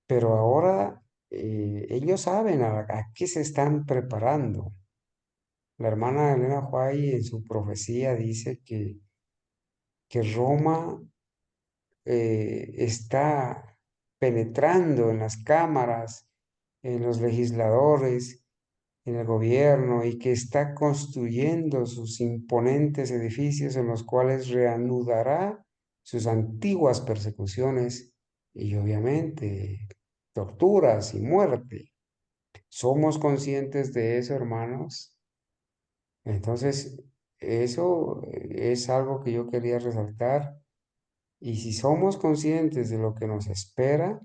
pero ahora ellos saben a qué se están preparando. La hermana Elena White en su profecía dice que Roma está penetrando en las cámaras, en los legisladores, en el gobierno y que está construyendo sus imponentes edificios en los cuales reanudará sus antiguas persecuciones y obviamente torturas y muerte. ¿Somos conscientes de eso, hermanos? Entonces, eso es algo que yo quería resaltar. Y si somos conscientes de lo que nos espera,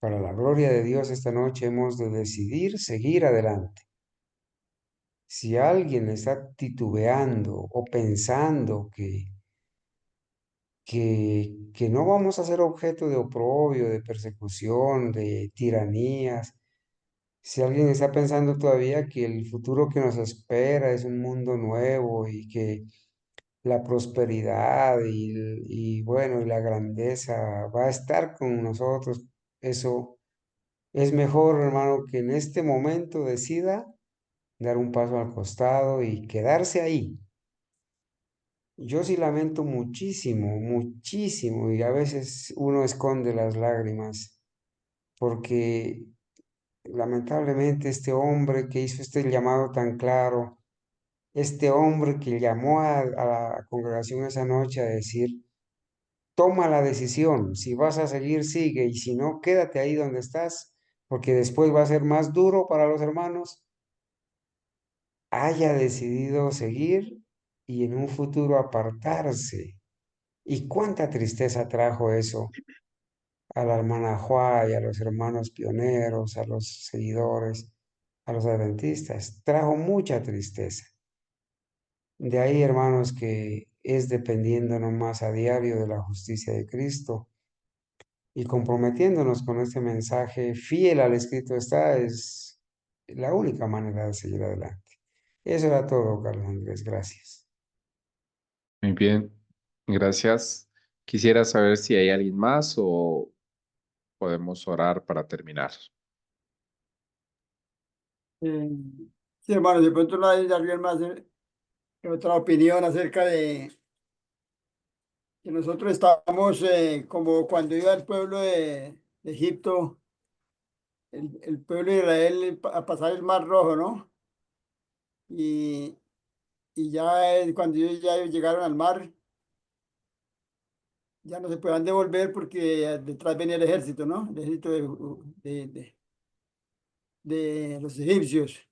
para la gloria de Dios esta noche hemos de decidir seguir adelante. Si alguien está titubeando o pensando que no vamos a ser objeto de oprobio, de persecución, de tiranías, si alguien está pensando todavía que el futuro que nos espera es un mundo nuevo y que la prosperidad y bueno, y la grandeza va a estar con nosotros, eso es mejor, hermano, que en este momento decida dar un paso al costado y quedarse ahí. Yo sí lamento muchísimo, muchísimo, y a veces uno esconde las lágrimas, porque lamentablemente este hombre que hizo este llamado tan claro este hombre que llamó a la congregación esa noche a decir, toma la decisión, si vas a seguir, sigue, y si no, quédate ahí donde estás, porque después va a ser más duro para los hermanos, haya decidido seguir y en un futuro apartarse. ¿Y cuánta tristeza trajo eso a la hermana Juá y a los hermanos pioneros, a los seguidores, a los adventistas? Trajo mucha tristeza. De ahí, hermanos, que es dependiendo nomás a diario de la justicia de Cristo y comprometiéndonos con este mensaje fiel al escrito está, es la única manera de seguir adelante. Eso era todo, Carlos Andrés. Gracias. Muy bien, gracias. Quisiera saber si hay alguien más o podemos orar para terminar. Eh, sí, hermano, de pronto no hay alguien más otra opinión acerca de que nosotros estamos como cuando iba el pueblo de Egipto, el pueblo de Israel a pasar el Mar Rojo, ¿no? Y, y ya cuando ellos ya llegaron al mar, ya no se podían devolver porque detrás venía el ejército, ¿no? El ejército de, de- de los egipcios.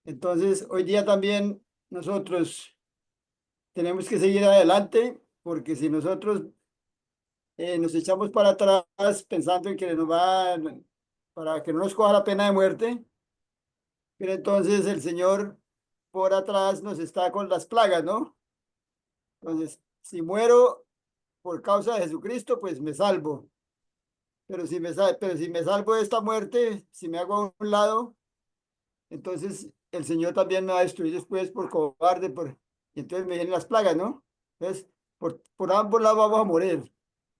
Entonces, hoy día también nosotros tenemos que seguir adelante porque si nosotros nos echamos para atrás pensando en que nos va, para que no nos coja la pena de muerte, pero entonces el Señor por atrás nos está con las plagas, ¿no? Entonces, si muero por causa de Jesucristo, pues me salvo. Pero si me salvo de esta muerte, si me hago a un lado, entonces el Señor también me va a destruir después por cobarde, y entonces me vienen las plagas, ¿no? Entonces, por ambos lados vamos a morir.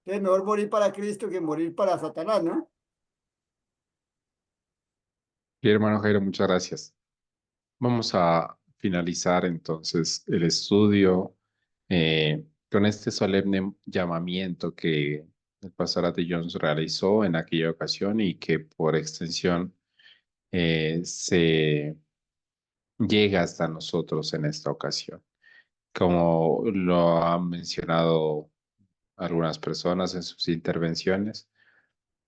Entonces, mejor morir para Cristo que morir para Satanás, ¿no? Bien, hermano Jairo, muchas gracias. Vamos a finalizar entonces el estudio con este solemne llamamiento que el pastor Ate Jones realizó en aquella ocasión y que por extensión se llega hasta nosotros en esta ocasión. Como lo han mencionado algunas personas en sus intervenciones,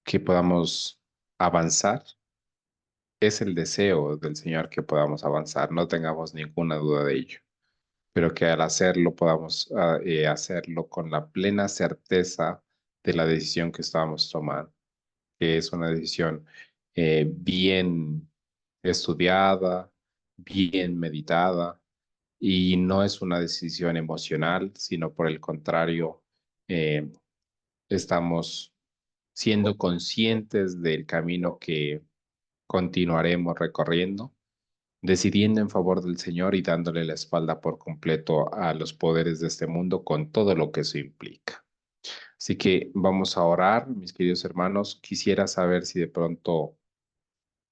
que podamos avanzar. Es el deseo del Señor que podamos avanzar, no tengamos ninguna duda de ello, pero que al hacerlo podamos hacerlo con la plena certeza de la decisión que estamos tomando, que es una decisión bien estudiada, bien meditada, y no es una decisión emocional, sino por el contrario, eh, estamos siendo conscientes del camino que continuaremos recorriendo, decidiendo en favor del Señor y dándole la espalda por completo a los poderes de este mundo con todo lo que eso implica. Así que vamos a orar, mis queridos hermanos. Quisiera saber si de pronto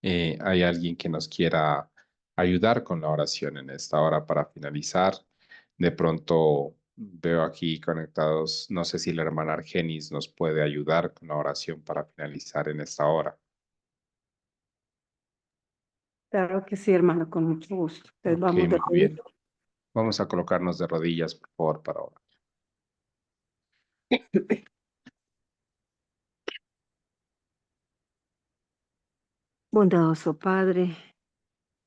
hay alguien que nos quiera ayudar con la oración en esta hora para finalizar. De pronto veo aquí conectados, no sé si la hermana Argenis nos puede ayudar con la oración para finalizar en esta hora. Claro que sí, hermano, con mucho gusto. Entonces Ok, vamos de muy bien. rodillas. Vamos a colocarnos de rodillas, por favor, para orar. Bondadoso Padre,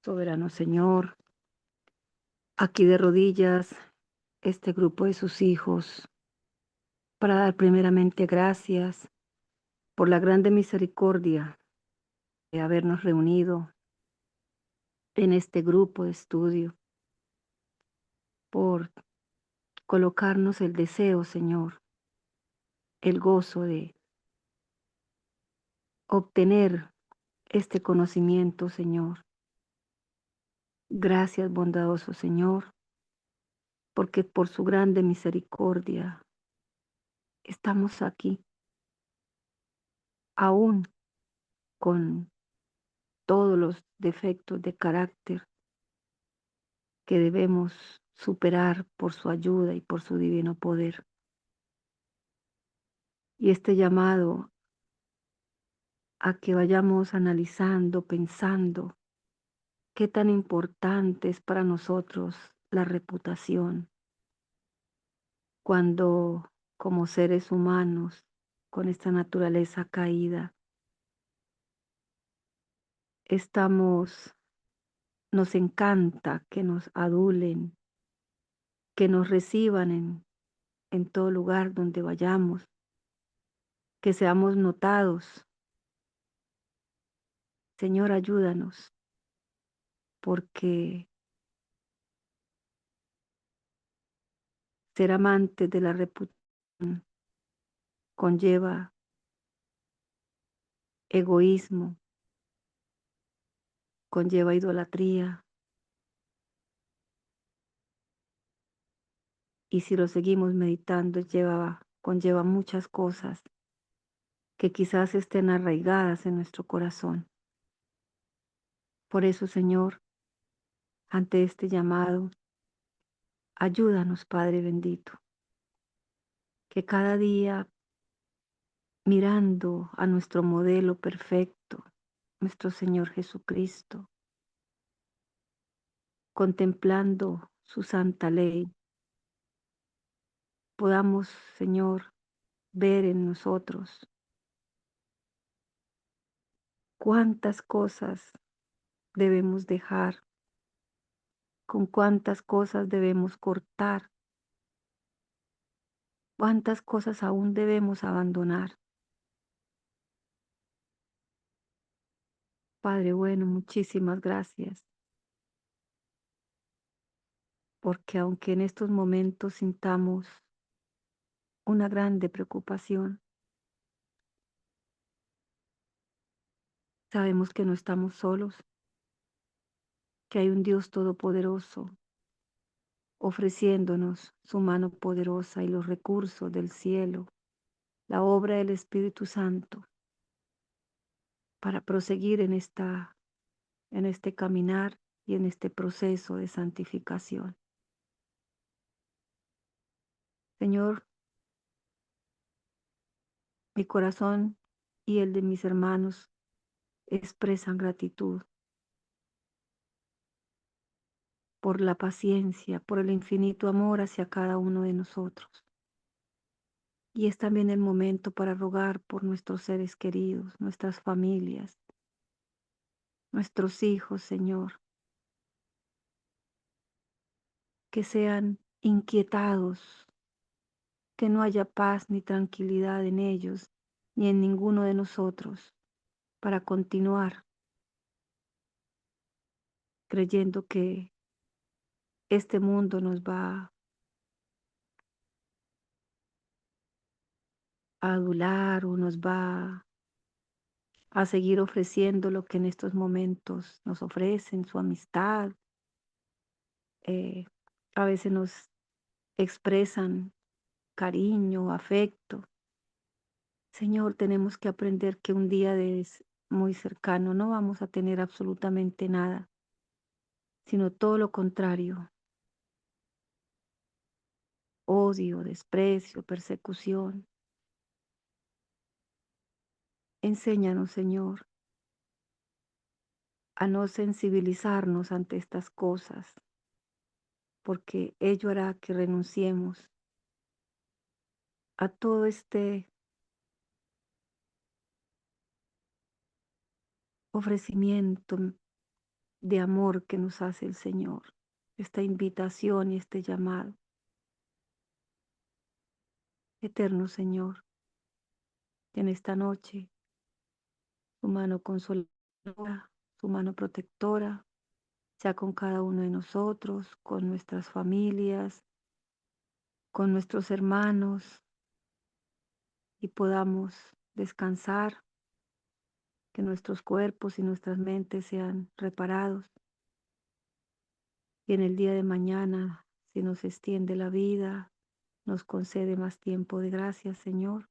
soberano Señor, aquí de rodillas este grupo de sus hijos, para dar primeramente gracias por la grande misericordia de habernos reunido en este grupo de estudio, por colocarnos el deseo, Señor, el gozo de obtener este conocimiento, Señor. Gracias, bondadoso Señor, porque por su grande misericordia estamos aquí, aún con todos los defectos de carácter que debemos superar por su ayuda y por su divino poder. Y este llamado a que vayamos analizando, pensando qué tan importante es para nosotros la reputación cuando como seres humanos con esta naturaleza caída nos encanta que nos adulen, que nos reciban en todo lugar donde vayamos, que seamos notados. Señor, ayúdanos, porque ser amante de la reputación conlleva egoísmo, conlleva idolatría, y si lo seguimos meditando, conlleva muchas cosas que quizás estén arraigadas en nuestro corazón. Por eso, Señor, ante este llamado, ayúdanos, Padre bendito, que cada día mirando a nuestro modelo perfecto, nuestro Señor Jesucristo, contemplando su santa ley, podamos, Señor, ver en nosotros cuántas cosas debemos dejar, con cuántas cosas debemos cortar, cuántas cosas aún debemos abandonar. Padre bueno, muchísimas gracias, porque aunque en estos momentos sintamos una grande preocupación, sabemos que no estamos solos, que hay un Dios todopoderoso ofreciéndonos su mano poderosa y los recursos del cielo, la obra del Espíritu Santo, para proseguir en este caminar y en este proceso de santificación. Señor, mi corazón y el de mis hermanos expresan gratitud por la paciencia, por el infinito amor hacia cada uno de nosotros. Y es también el momento para rogar por nuestros seres queridos, nuestras familias, nuestros hijos, Señor, que sean inquietados, que no haya paz ni tranquilidad en ellos, ni en ninguno de nosotros, para continuar creyendo que este mundo nos va a adular o nos va a seguir ofreciendo lo que en estos momentos nos ofrecen, su amistad. eh, a veces nos expresan cariño, afecto. Señor, tenemos que aprender que un día muy cercano no vamos a tener absolutamente nada, sino todo lo contrario: odio, desprecio, persecución. Enséñanos, Señor, a no sensibilizarnos ante estas cosas, porque ello hará que renunciemos a todo este ofrecimiento de amor que nos hace el Señor, esta invitación y este llamado. Eterno Señor, que en esta noche su mano consoladora, su mano protectora, sea con cada uno de nosotros, con nuestras familias, con nuestros hermanos, y podamos descansar, que nuestros cuerpos y nuestras mentes sean reparados. Y en el día de mañana, si nos extiende la vida, nos concede más tiempo de gracia, Señor,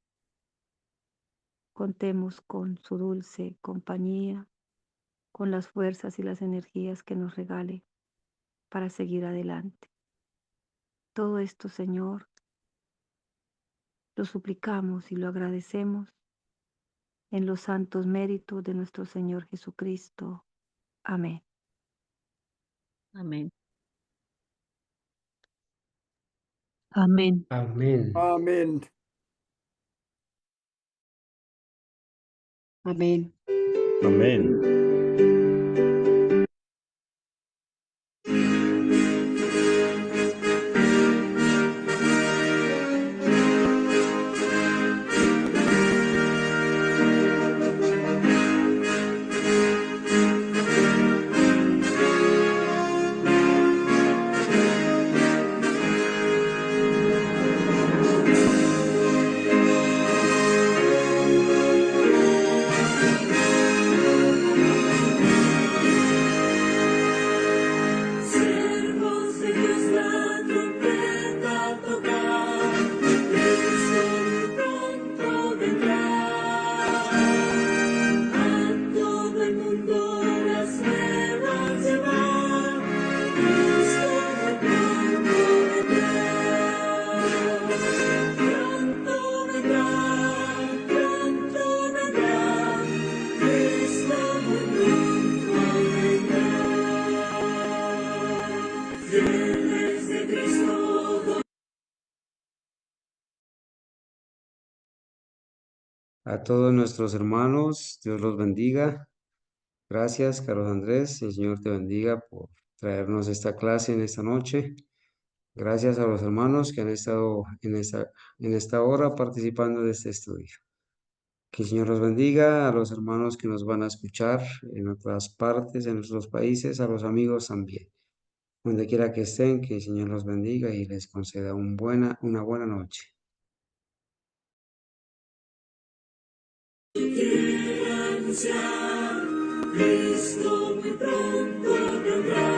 contemos con su dulce compañía, con las fuerzas y las energías que nos regale para seguir adelante. Todo esto, Señor, lo suplicamos y lo agradecemos en los santos méritos de nuestro Señor Jesucristo. Amén. Amén. Amén. Amén. Amén. Amén. Amén. Siervos de Dios, la trompeta a tocar, Cristo muy pronto vendrá. A todo el mundo las nuevas llevar, Cristo muy pronto vendrá. Pronto vendrá, Cristo muy pronto vendrá. Fieles de Cristo. A todos nuestros hermanos, Dios los bendiga. Gracias, Carlos Andrés. El Señor te bendiga por traernos esta clase en esta noche. Gracias a los hermanos que han estado en esta hora participando de este estudio. Que el Señor los bendiga, a los hermanos que nos van a escuchar en otras partes, en nuestros países, a los amigos también. Donde quiera que estén, que el Señor los bendiga y les conceda una buena noche. Quiero anunciar, Cristo muy pronto vendrá.